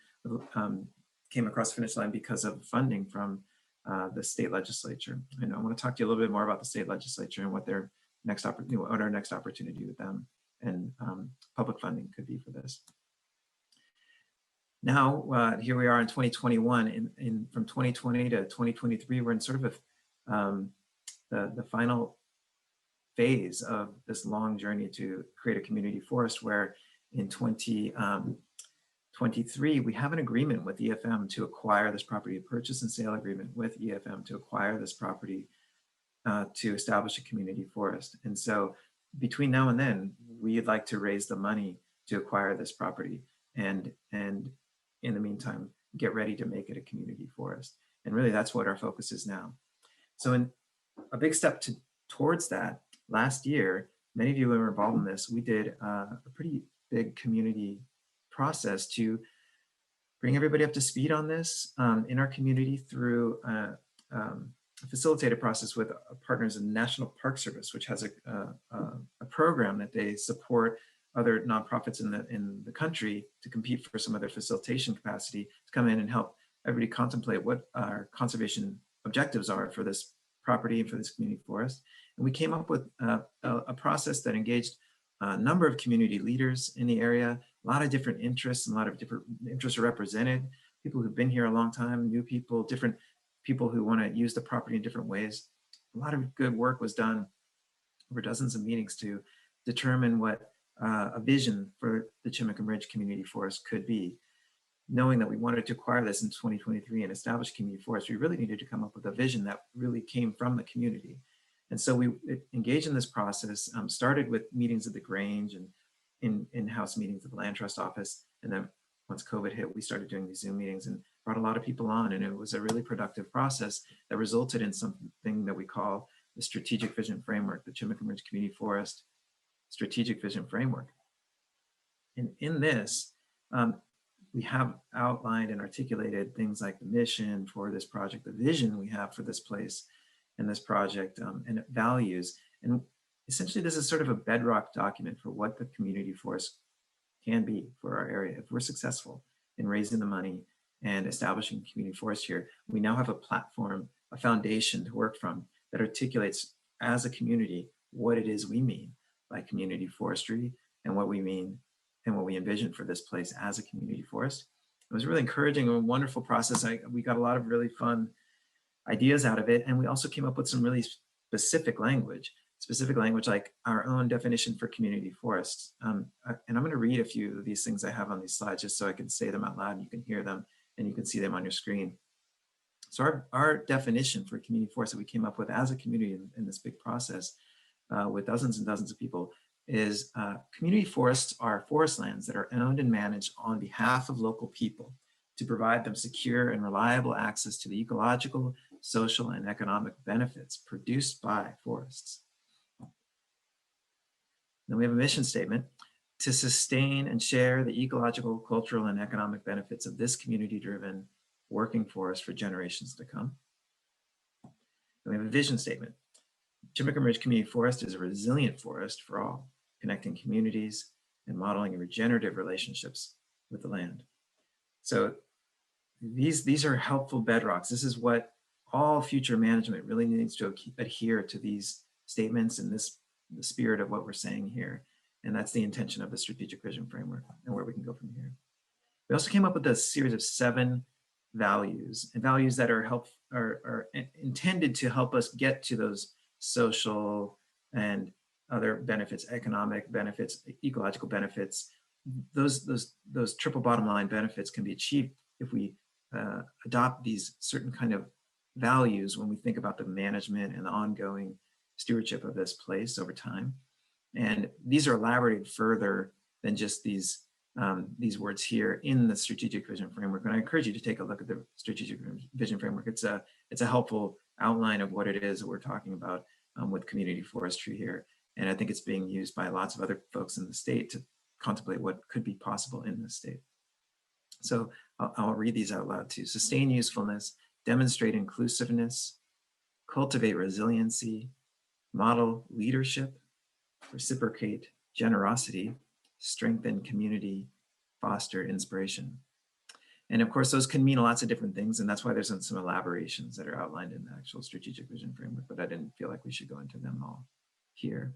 across the finish line because of funding from the state legislature. And I want to talk to you a little bit more about the state legislature and what their what our next opportunity with them and public funding could be for this. Now, here we are in 2021, and from 2020 to 2023, we're in sort of the final phase of this long journey to create a community forest, where in 2023, we have an agreement with EFM to acquire this property, a purchase and sale agreement with EFM to acquire this property to establish a community forest. And so between now and then, we'd like to raise the money to acquire this property and in the meantime, get ready to make it a community forest. And really that's what our focus is now. So in a big step towards that, last year, many of you who were involved in this, we did a pretty big community process to bring everybody up to speed on this in our community through a facilitated process with partners in the National Park Service, which has a program that they support other nonprofits in the country to compete for some of their facilitation capacity to come in and help everybody contemplate what our conservation objectives are for this property and for this community forest. And we came up with a process that engaged a number of community leaders in the area, a lot of different interests, and a lot of different interests are represented, people who've been here a long time, new people, different people who want to use the property in different ways. A lot of good work was done over dozens of meetings to determine what a vision for the Chimacum Ridge Community Forest could be. Knowing that we wanted to acquire this in 2023 and establish community forest, we really needed to come up with a vision that really came from the community. And so we engaged in this process, started with meetings at the Grange and in-house meetings at the Land Trust office. And then once COVID hit, we started doing these Zoom meetings and brought a lot of people on. And it was a really productive process that resulted in something that we call the Strategic Vision Framework, the Chimacum Ridge Community Forest Strategic Vision Framework. And in this, we have outlined and articulated things like the mission for this project, the vision we have for this place and this project, and values. And essentially, this is sort of a bedrock document for what the community forest can be for our area. If we're successful in raising the money and establishing community forest here, we now have a platform, a foundation to work from that articulates as a community what it is we mean by community forestry and what we mean and what we envision for this place as a community forest. It was really encouraging and a wonderful process. We got a lot of really fun ideas out of it. And we also came up with some really specific language like our own definition for community forests. And I'm going to read a few of these things I have on these slides just so I can say them out loud and you can hear them and you can see them on your screen. So our definition for community forest that we came up with as a community in this big process with dozens and dozens of people is community forests are forest lands that are owned and managed on behalf of local people to provide them secure and reliable access to the ecological, social, and economic benefits produced by forests. Then we have a mission statement: to sustain and share the ecological, cultural, and economic benefits of this community-driven working forest for generations to come. Then we have a vision statement: Chimacum Ridge Community Forest is a resilient forest for all, connecting communities and modeling regenerative relationships with the land. So these are helpful bedrocks. This is what all future management really needs to adhere to, these statements and the spirit of what we're saying here. And that's the intention of the strategic vision framework and where we can go from here. We also came up with a series of 7 values, and values that are intended to help us get to those social and other benefits, economic benefits, ecological benefits. Those triple bottom line benefits can be achieved if we adopt these certain kind of values when we think about the management and the ongoing stewardship of this place over time. And these are elaborated further than just these words here in the strategic vision framework. And I encourage you to take a look at the strategic vision framework. It's a helpful outline of what it is that we're talking about with community forestry here. And I think it's being used by lots of other folks in the state to contemplate what could be possible in the state. So I'll read these out loud too. Sustain usefulness, demonstrate inclusiveness, cultivate resiliency, model leadership, reciprocate generosity, strengthen community, foster inspiration. And of course, those can mean lots of different things. And that's why there's some elaborations that are outlined in the actual strategic vision framework, but I didn't feel like we should go into them all here.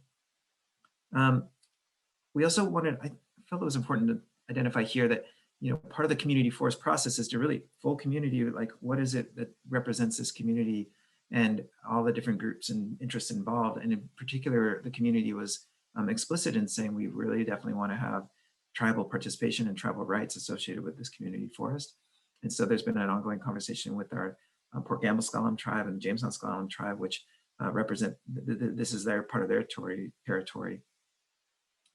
We also wanted, I felt it was important to identify here that, you know, part of the community forest process is to really full community, like what is it that represents this community and all the different groups and interests involved. And in particular, the community was explicit in saying we really definitely want to have tribal participation and tribal rights associated with this community forest. And so there's been an ongoing conversation with our Port Gamble-Sklallam tribe and Jamestown-Sklallam tribe, which represent, this is their part of their territory.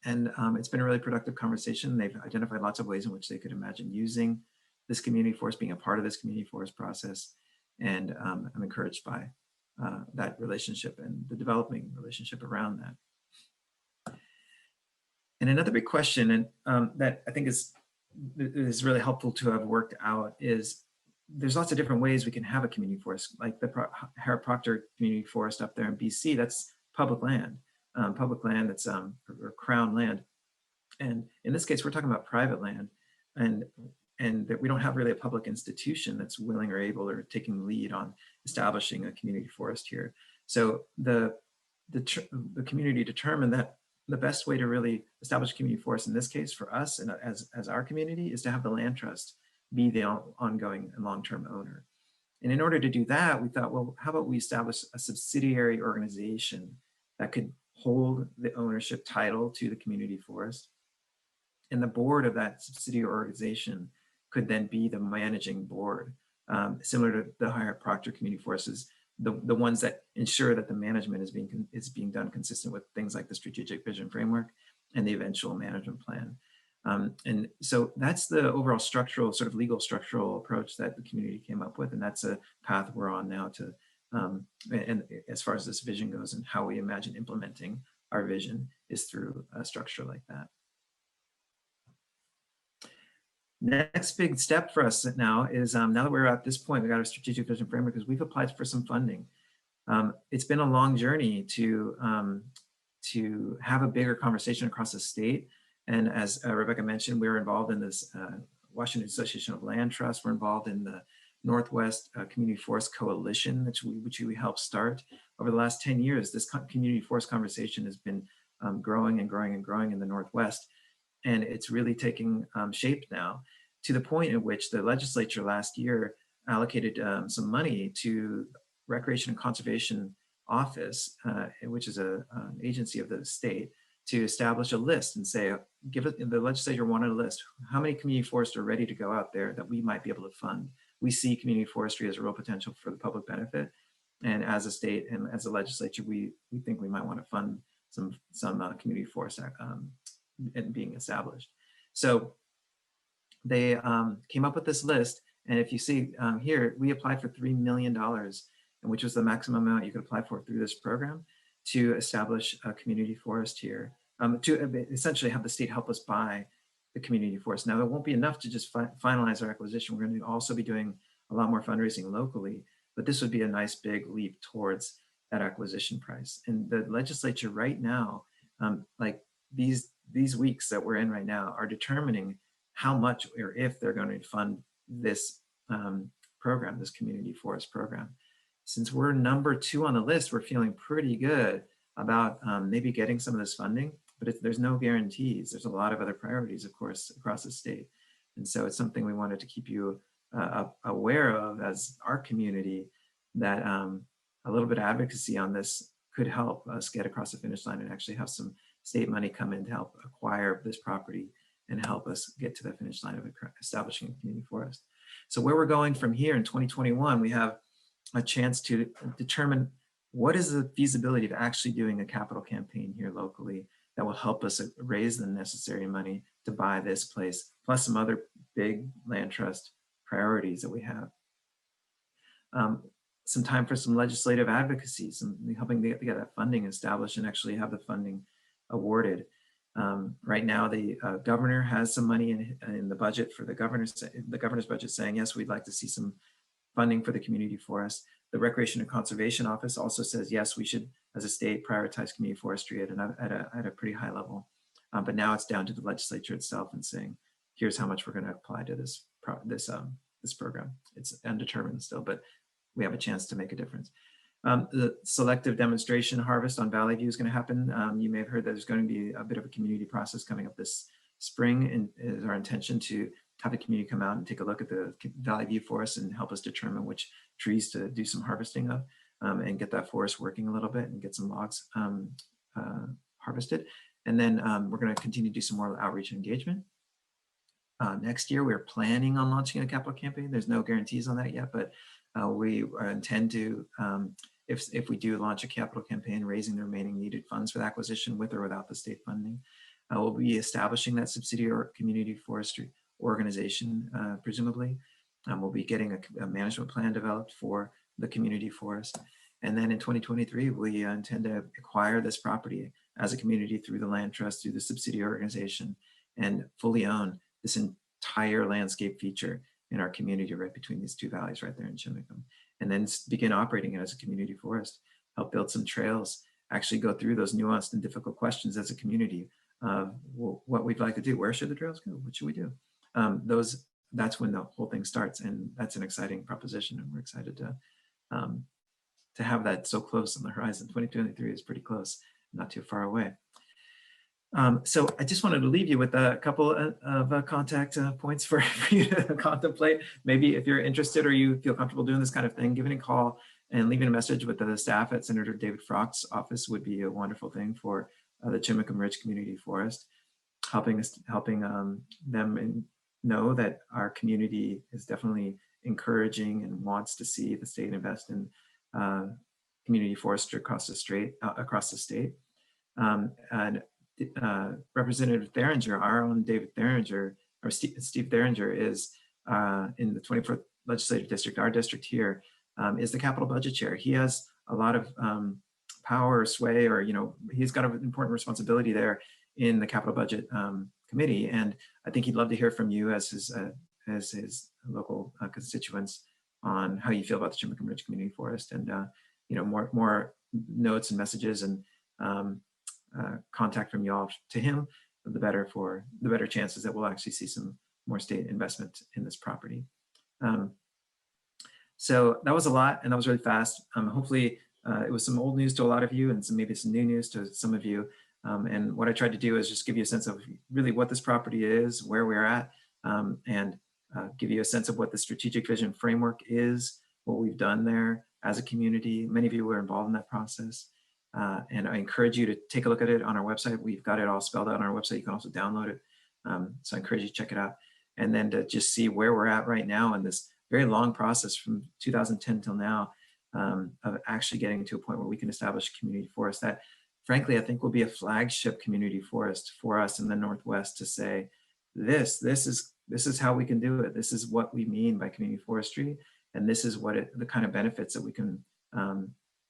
And it's been a really productive conversation. They've identified lots of ways in which they could imagine using this community forest, being a part of this community forest process. And I'm encouraged by that relationship and the developing relationship around that. And another big question, and that I think is really helpful to have worked out, is there's lots of different ways we can have a community forest, like the Harrop-Proctor Community Forest up there in BC. That's public land that's or crown land. And in this case, we're talking about private land, and that we don't have really a public institution that's willing or able or taking the lead on establishing a community forest here. So the community determined that the best way to really establish a community forest in this case for us and as our community is to have the land trust be the ongoing and long-term owner. And in order to do that, we thought, well, how about we establish a subsidiary organization that could hold the ownership title to the community forest. And the board of that subsidiary organization could then be the managing board, similar to the Harrop-Proctor Community Forests, the ones that ensure that the management is being done consistent with things like the strategic vision framework and the eventual management plan. And so that's the overall structural, sort of legal structural approach that the community came up with. And that's a path we're on now to, and as far as this vision goes and how we imagine implementing our vision is through a structure like that. Next big step for us now is now that we're at this point, we got our strategic vision framework, is we've applied for some funding. It's been a long journey to have a bigger conversation across the state. And as Rebecca mentioned, we're involved in this Washington Association of Land Trust. We're involved in the Northwest Community Forest Coalition, which we helped start. Over the last 10 years, this community forest conversation has been growing and growing and growing in the Northwest. And it's really taking shape now, to the point at which the legislature last year allocated some money to Recreation and Conservation Office, which is an agency of the state, to establish a list and say, the legislature wanted a list. How many community forests are ready to go out there that we might be able to fund? We see community forestry as a real potential for the public benefit. And as a state and as a legislature, we think we might want to fund some community forest and being established. So they came up with this list. And if you see here, we applied for $3 million, which was the maximum amount you could apply for through this program, to establish a community forest here, to essentially have the state help us buy the community forest. Now, it won't be enough to just finalize our acquisition. We're going to also be doing a lot more fundraising locally, but this would be a nice big leap towards that acquisition price. And the legislature right now, like these weeks that we're in right now, are determining how much or if they're going to fund this program, this community forest program. Since we're number 2 on the list, we're feeling pretty good about maybe getting some of this funding, but there's no guarantees. There's a lot of other priorities, of course, across the state. And so it's something we wanted to keep you aware of as our community, that a little bit of advocacy on this could help us get across the finish line and actually have some state money come in to help acquire this property and help us get to the finish line of establishing a community forest. So where we're going from here in 2021, we have a chance to determine what is the feasibility of actually doing a capital campaign here locally that will help us raise the necessary money to buy this place, plus some other big land trust priorities that we have. Some time for some legislative advocacy, some helping to get that funding established and actually have the funding awarded. Right now, the governor has some money in the budget for the governor's budget, saying, yes, we'd like to see some funding for the community forest. The Recreation and Conservation Office also says, yes, we should, as a state, prioritize community forestry at a pretty high level. But now it's down to the legislature itself and saying, here's how much we're going to apply to this program. It's undetermined still, but we have a chance to make a difference. The selective demonstration harvest on Valley View is going to happen. You may have heard that there's going to be a bit of a community process coming up this spring, and it is our intention to have the community come out and take a look at the Valley View forest and help us determine which trees to do some harvesting of, and get that forest working a little bit and get some logs harvested. And then we're going to continue to do some more outreach and engagement. Next year, we're planning on launching a capital campaign. There's no guarantees on that yet, but we intend to, if we do launch a capital campaign, raising the remaining needed funds for the acquisition with or without the state funding. We'll be establishing that subsidiary or community forestry organization, presumably. We'll be getting a management plan developed for the community forest. And then in 2023, we intend to acquire this property as a community through the land trust, through the subsidiary organization, and fully own this entire landscape feature in our community right between these two valleys right there in Chimacum, and then begin operating it as a community forest, help build some trails, actually go through those nuanced and difficult questions as a community of what we'd like to do. Where should the trails go? What should we do? That's when the whole thing starts, and that's an exciting proposition, and we're excited to have that so close on the horizon. 2023 is pretty close, not too far away. So I just wanted to leave you with a couple of contact points for you to contemplate. Maybe if you're interested or you feel comfortable doing this kind of thing, giving a call and leaving a message with the staff at Senator David Frock's office would be a wonderful thing for the Chimacum Ridge Community Forest, helping them know that our community is definitely encouraging and wants to see the state invest in community forestry across the state. And Representative Theringer, our own David Theringer, or Steve Theringer, is in the 24th Legislative District. Our district here is the capital budget chair. He has a lot of power or sway, or he's got an important responsibility there in the capital budget committee. And I think he'd love to hear from you as his local constituents on how you feel about the Chimacum Ridge Community Forest, and more notes and messages and contact from y'all to him, the better chances that we'll actually see some more state investment in this property. So that was a lot, and that was really fast. Hopefully it was some old news to a lot of you, and maybe some new news to some of you. And what I tried to do is just give you a sense of really what this property is, where we're at, and give you a sense of what the strategic vision framework is, what we've done there, as a community. Many of you were involved in that process. And I encourage you to take a look at it on our website. We've got it all spelled out on our website. You can also download it. So I encourage you to check it out. And then to just see where we're at right now in this very long process from 2010 till now, of actually getting to a point where we can establish a community forest that, frankly, I think will be a flagship community forest for us in the Northwest to say, this is how we can do it. This is what we mean by community forestry. And this is what the kind of benefits that we can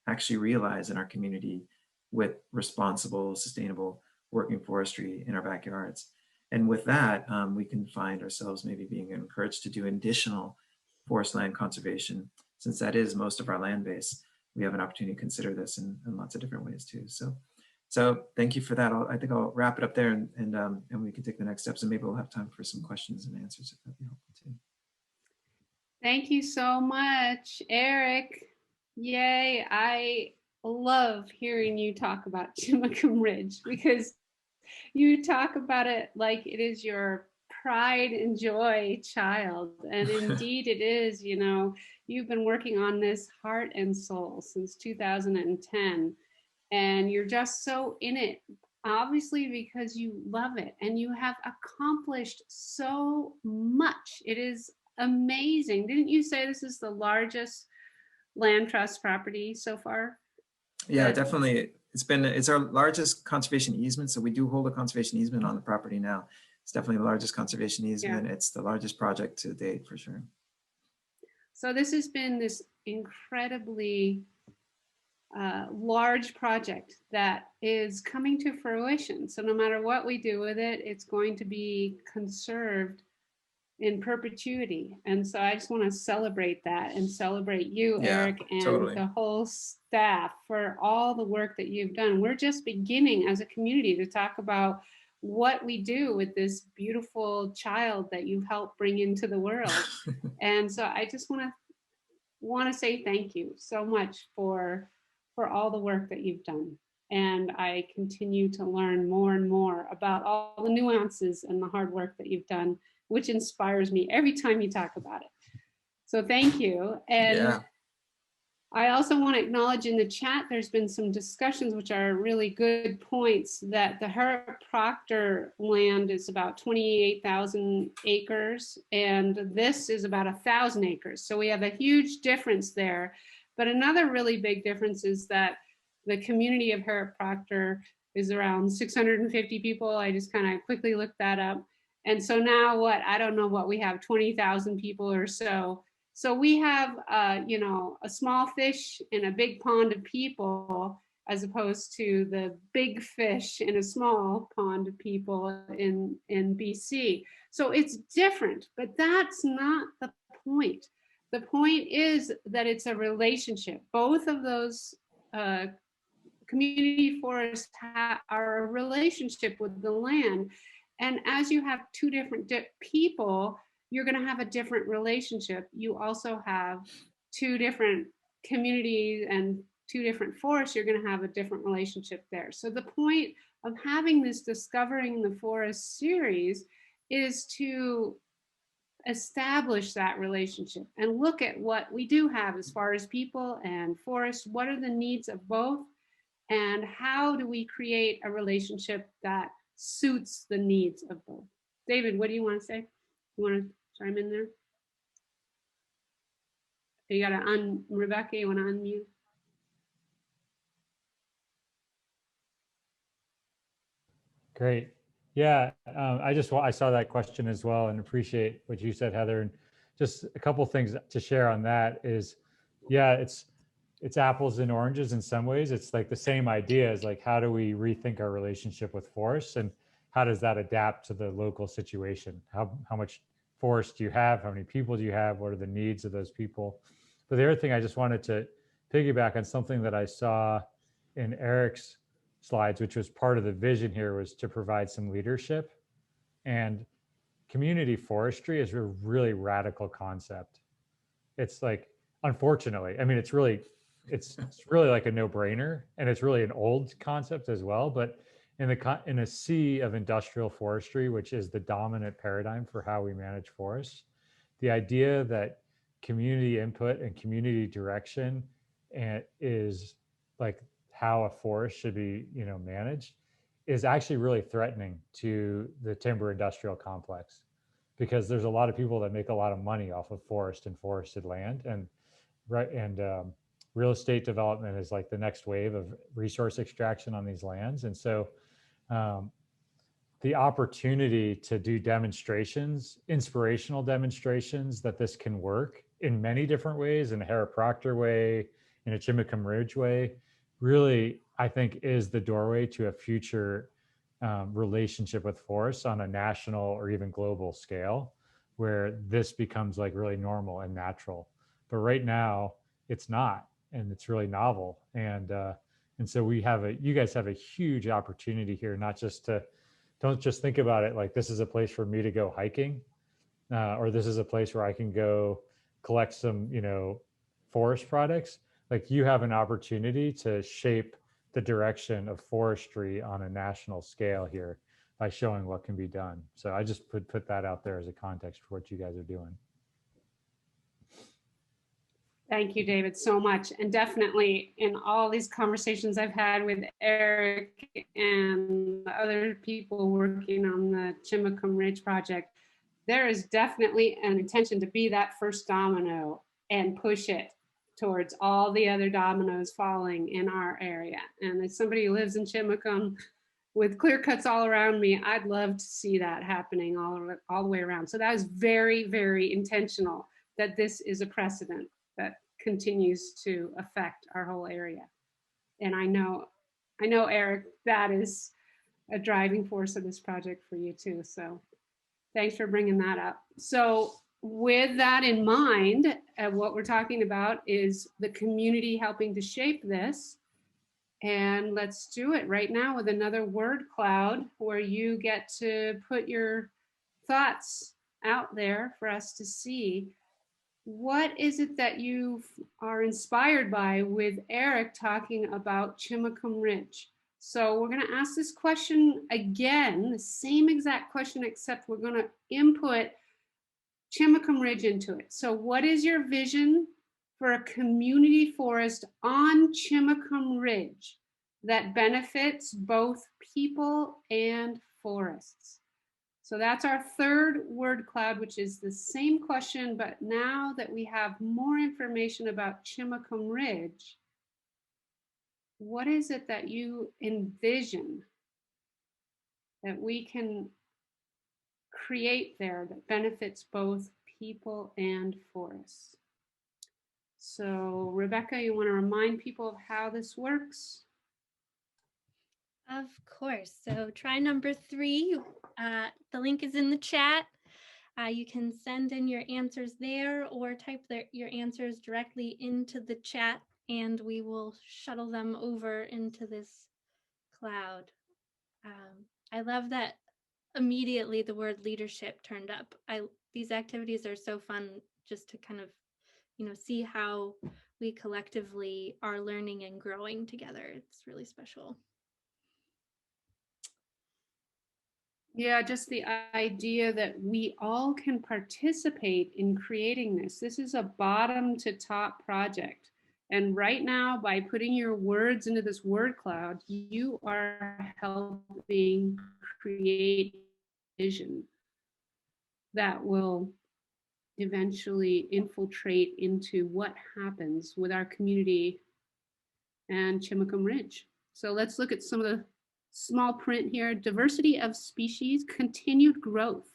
actually realize in our community with responsible, sustainable working forestry in our backyards. And with that, we can find ourselves maybe being encouraged to do additional forest land conservation. Since that is most of our land base, we have an opportunity to consider this in lots of different ways too. So thank you for that. I think I'll wrap it up there, and we can take the next steps, and maybe we'll have time for some questions and answers if that'd be helpful too. Thank you so much, Erik. Yay, I love hearing you talk about Chimacum Ridge, because you talk about it like it is your pride and joy child. And indeed it is. You know, you've been working on this heart and soul since 2010, and you're just so in it, obviously because you love it, and you have accomplished so much. It is amazing. Didn't you say this is the largest land trust property so far? Yeah, definitely. It's our largest conservation easement. So we do hold a conservation easement on the property now. It's definitely the largest conservation easement. Yeah. It's the largest project to date for sure. So this has been this incredibly large project that is coming to fruition. So no matter what we do with it, it's going to be conserved in perpetuity. And so I just want to celebrate that and celebrate you, Erik, and the whole staff for all the work that you've done. We're just beginning as a community to talk about what we do with this beautiful child that you've helped bring into the world. And so I just want to say thank you so much for all the work that you've done. And I continue to learn more and more about all the nuances and the hard work that you've done, which inspires me every time you talk about it. So thank you. And I also want to acknowledge in the chat, there's been some discussions which are really good points, that the Herrick Proctor land is about 28,000 acres, and this is about 1,000 acres. So we have a huge difference there. But another really big difference is that the community of Herrick Proctor is around 650 people. I just kind of quickly looked that up. And so now I don't know what we have, 20,000 people or so. So we have, you know, a small fish in a big pond of people, as opposed to the big fish in a small pond of people in BC. So it's different, but that's not the point. The point is that it's a relationship. Both of those community forests are a relationship with the land. And as you have two different people, you're going to have a different relationship. You also have two different communities and two different forests. You're going to have a different relationship there. So the point of having this Discovering the Forest series is to establish that relationship and look at what we do have as far as people and forests. What are the needs of both? And how do we create a relationship that suits the needs of both? David, what do you want to say? You want to chime in there? You got to Rebecca, you want to unmute? Great. Yeah, I saw that question as well and appreciate what you said, Heather. And just a couple things to share on that is, yeah, it's apples and oranges in some ways. It's like the same idea as like, how do we rethink our relationship with forests, and how does that adapt to the local situation? How much forest do you have? How many people do you have? What are the needs of those people? But the other thing I just wanted to piggyback on something that I saw in Erik's slides, which was part of the vision here, was to provide some leadership. And community forestry is a really radical concept. It's like, unfortunately, I mean, it's really like a no-brainer, and it's really an old concept as well. But in a sea of industrial forestry, which is the dominant paradigm for how we manage forests, the idea that community input and community direction and is like how a forest should be, managed, is actually really threatening to the timber industrial complex, because there's a lot of people that make a lot of money off of forest and forested land, and real estate development is like the next wave of resource extraction on these lands. And so um, the opportunity to do demonstrations, inspirational demonstrations that this can work in many different ways, in a Hera Proctor way, in a Chimacum Ridge way, really, I think, is the doorway to a future relationship with forests on a national or even global scale, where this becomes like really normal and natural. But right now, it's not, and it's really novel. And so you guys have a huge opportunity here, not just to, don't just think about it like this is a place for me to go hiking, or this is a place where I can go collect some, forest products. Like, you have an opportunity to shape the direction of forestry on a national scale here by showing what can be done. So I just put that out there as a context for what you guys are doing. Thank you, David, so much. And definitely in all these conversations I've had with Erik and other people working on the Chimacum Ridge project, there is definitely an intention to be that first domino and push it towards all the other dominoes falling in our area. And as somebody who lives in Chimacum with clear cuts all around me, I'd love to see that happening all the way around. So that is very, very intentional, that this is a precedent that continues to affect our whole area. And I know, Erik, that is a driving force of this project for you too. So thanks for bringing that up. So with that in mind, what we're talking about is the community helping to shape this. And let's do it right now with another word cloud, where you get to put your thoughts out there for us to see. What is it that you are inspired by with Erik talking about Chimacum Ridge? So we're going to ask this question again, the same exact question, except we're going to input Chimacum Ridge into it. So what is your vision for a community forest on Chimacum Ridge that benefits both people and forests? So that's our third word cloud, which is the same question, but now that we have more information about Chimacum Ridge, what is it that you envision that we can create there that benefits both people and forests? So Rebecca, you want to remind people of how this works? Of course. So try number 3. The link is in the chat. You can send in your answers there, or type your answers directly into the chat, and we will shuttle them over into this cloud. I love that immediately the word leadership turned up. These activities are so fun, just to kind of, see how we collectively are learning and growing together. It's really special. Yeah, just the idea that we all can participate in creating this. This is a bottom to top project. And right now, by putting your words into this word cloud, you are helping create vision that will eventually infiltrate into what happens with our community and Chimacum Ridge. So let's look at some of the small print here. Diversity of species, continued growth,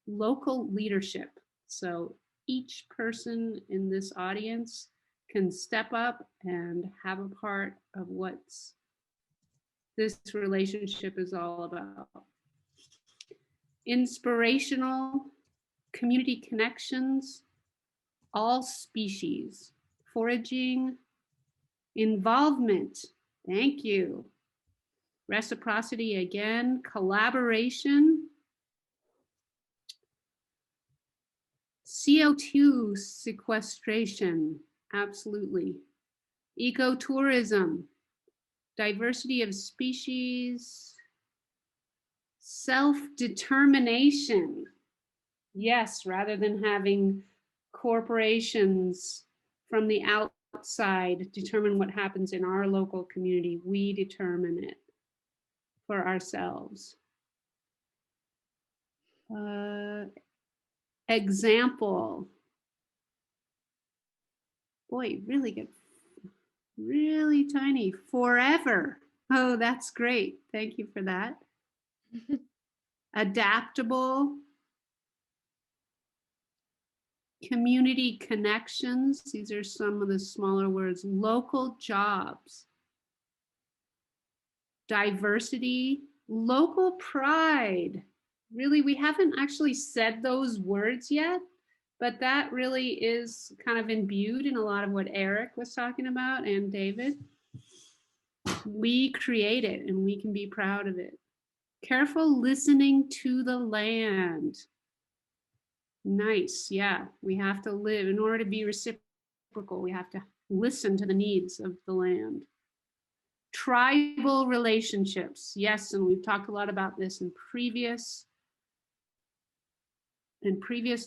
local leadership. So each person in this audience can step up and have a part of what this relationship is all about. Inspirational community connections, all species, foraging, involvement, thank you. Reciprocity again, collaboration, CO2 sequestration, absolutely. Ecotourism, diversity of species, self-determination. Yes, rather than having corporations from the outside determine what happens in our local community. We determine it for ourselves. Example. Boy, really good. Really tiny. Forever. Oh, that's great. Thank you for that. Adaptable. Community connections. These are some of the smaller words. Local jobs. Diversity. Local pride. Really, we haven't actually said those words yet, but that really is kind of imbued in a lot of what Erik was talking about and David. We create it and we can be proud of it. Careful listening to the land. Nice, yeah. We have to live, in order to be reciprocal, we have to listen to the needs of the land. Tribal relationships, yes, and we've talked a lot about this in previous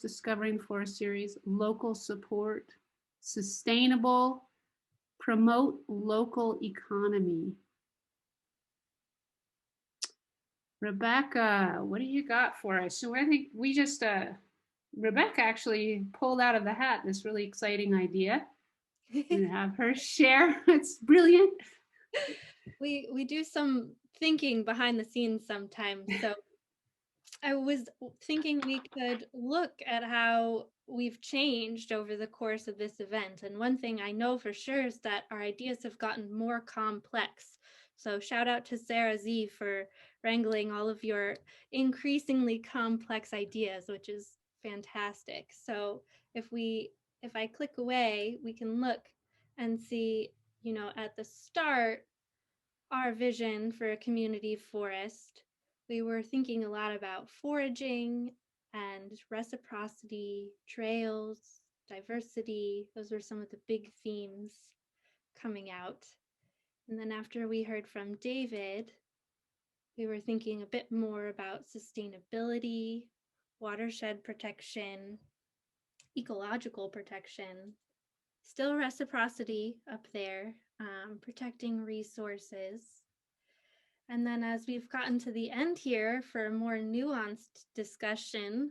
Discovering Forest series. Local support, sustainable, promote local economy. Rebecca, what do you got for us? So I think we just, Rebecca actually pulled out of the hat this really exciting idea and have her share. It's brilliant. We do some thinking behind the scenes sometimes. So I was thinking we could look at how we've changed over the course of this event. And one thing I know for sure is that our ideas have gotten more complex. So shout out to Sarah Z for wrangling all of your increasingly complex ideas, which is fantastic. So if I click away, we can look and see, at the start, our vision for a community forest, we were thinking a lot about foraging and reciprocity, trails, diversity. Those were some of the big themes coming out. And then after we heard from David, we were thinking a bit more about sustainability, watershed protection, ecological protection, still reciprocity up there, protecting resources. And then as we've gotten to the end here for a more nuanced discussion,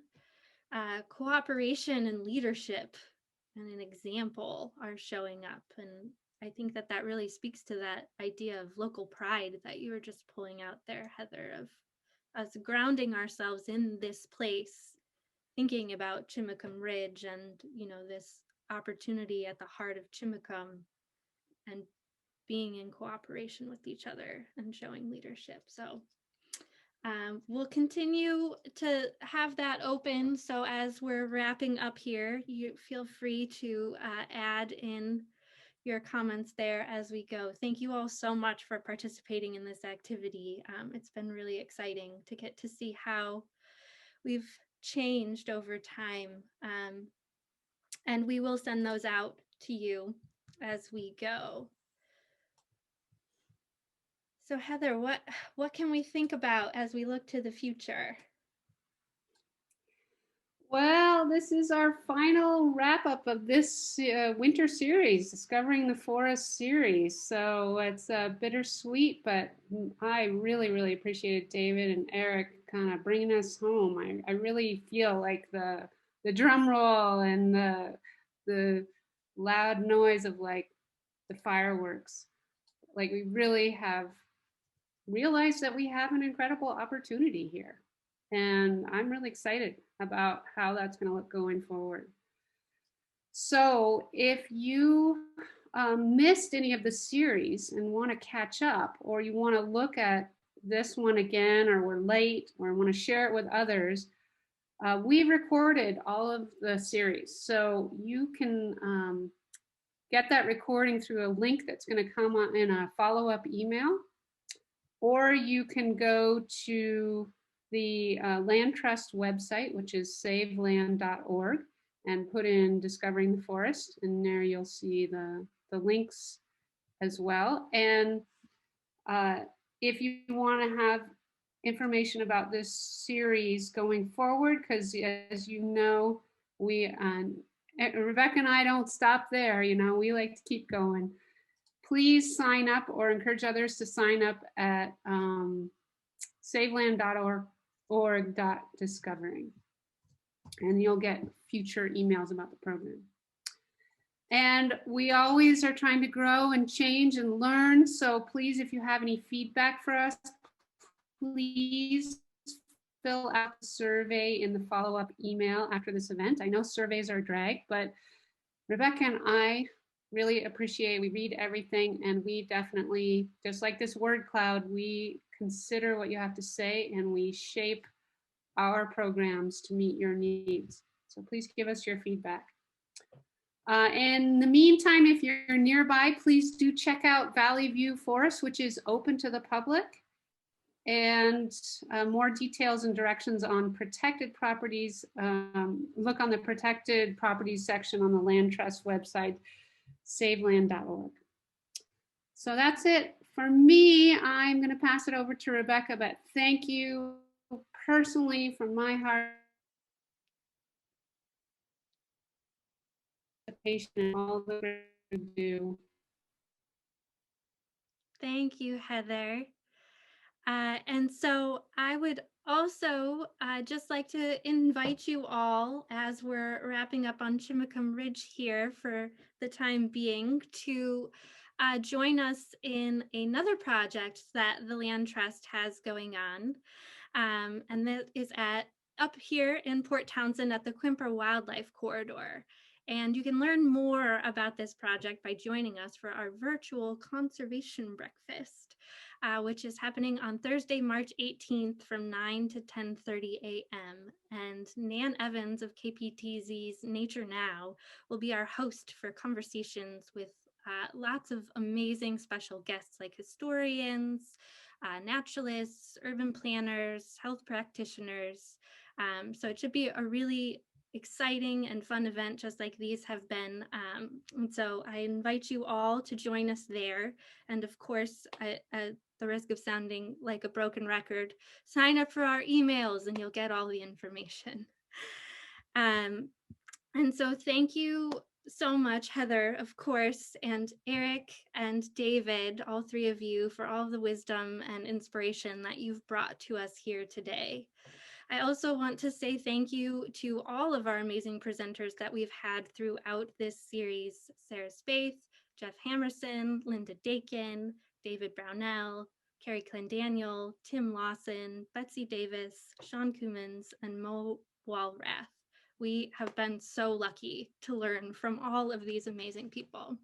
cooperation and leadership and an example are showing up. And I think that really speaks to that idea of local pride that you were just pulling out there, Heather, of us grounding ourselves in this place, thinking about Chimacum Ridge and, this opportunity at the heart of Chimacum, and being in cooperation with each other and showing leadership. So we'll continue to have that open. So as we're wrapping up here, you feel free to add in your comments there as we go. Thank you all so much for participating in this activity. It's been really exciting to get to see how we've changed over time. And we will send those out to you as we go. So Heather, what can we think about as we look to the future? Well, this is our final wrap up of this winter series, Discovering the Forest series. So it's bittersweet, but I really, really appreciated David and Erik kind of bringing us home. I really feel like the drum roll and the loud noise of like the fireworks. Like we really have realized that we have an incredible opportunity here. And I'm really excited about how that's going to look going forward. So if you missed any of the series and want to catch up, or you want to look at this one again, or we're late, or want to share it with others, we've recorded all of the series. So you can get that recording through a link that's going to come in a follow-up email, or you can go to the Land Trust website, which is saveland.org, and put in Discovering the Forest, and there you'll see the links as well. And if you want to have information about this series going forward, because as you know, we Rebecca and I don't stop there. You know, we like to keep going. Please sign up or encourage others to sign up at saveland.org.discovering, and you'll get future emails about the program. And we always are trying to grow and change and learn. So please, if you have any feedback for us, please fill out the survey in the follow-up email after this event. I know surveys are a drag, but Rebecca and I really appreciate, we read everything, and we definitely, just like this word cloud, we consider what you have to say and we shape our programs to meet your needs. So please give us your feedback. In the meantime, if you're nearby, please do check out Valley View Forest, which is open to the public. And more details and directions on protected properties, look on the protected properties section on the Land Trust website, saveland.org. So that's it for me. I'm going to pass it over to Rebecca, but thank you personally from my heart. And all the do. Thank you, Heather. And so I would also just like to invite you all, as we're wrapping up on Chimacum Ridge here for the time being, to join us in another project that the Land Trust has going on. And that is up here in Port Townsend at the Quimper Wildlife Corridor. And you can learn more about this project by joining us for our virtual conservation breakfast, which is happening on Thursday, March 18th from 9 to 10:30 a.m. And Nan Evans of KPTZ's Nature Now will be our host for conversations with lots of amazing special guests like historians, naturalists, urban planners, health practitioners. So it should be a really exciting and fun event, just like these have been. And so I invite you all to join us there. And of course, at the risk of sounding like a broken record, sign up for our emails and you'll get all the information. And so thank you so much, Heather, of course, and Erik and David, all three of you, for all the wisdom and inspiration that you've brought to us here today. I also want to say thank you to all of our amazing presenters that we've had throughout this series: Sarah Spaeth, Jeff Hamerson, Linda Dakin, David Brownell, Carrie Clendaniel, Tim Lawson, Betsy Davis, Sean Cummins, and Mo Walrath. We have been so lucky to learn from all of these amazing people.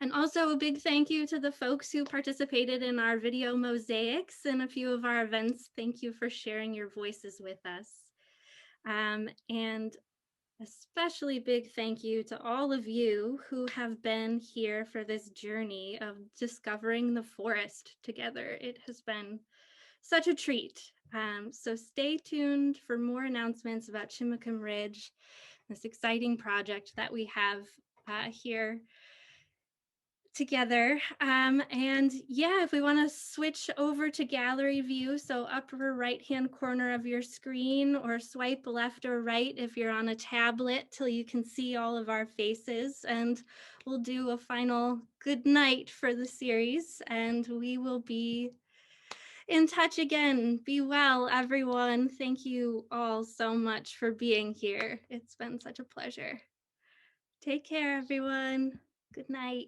And also a big thank you to the folks who participated in our video mosaics and a few of our events. Thank you for sharing your voices with us. And especially big thank you to all of you who have been here for this journey of discovering the forest together. It has been such a treat. So stay tuned for more announcements about Chimacum Ridge, this exciting project that we have here together. And yeah, if we want to switch over to gallery view, so upper right hand corner of your screen, or swipe left or right if you're on a tablet till you can see all of our faces. And we'll do a final good night for the series, and we will be in touch again. Be well, everyone. Thank you all so much for being here. It's been such a pleasure. Take care, everyone. Good night.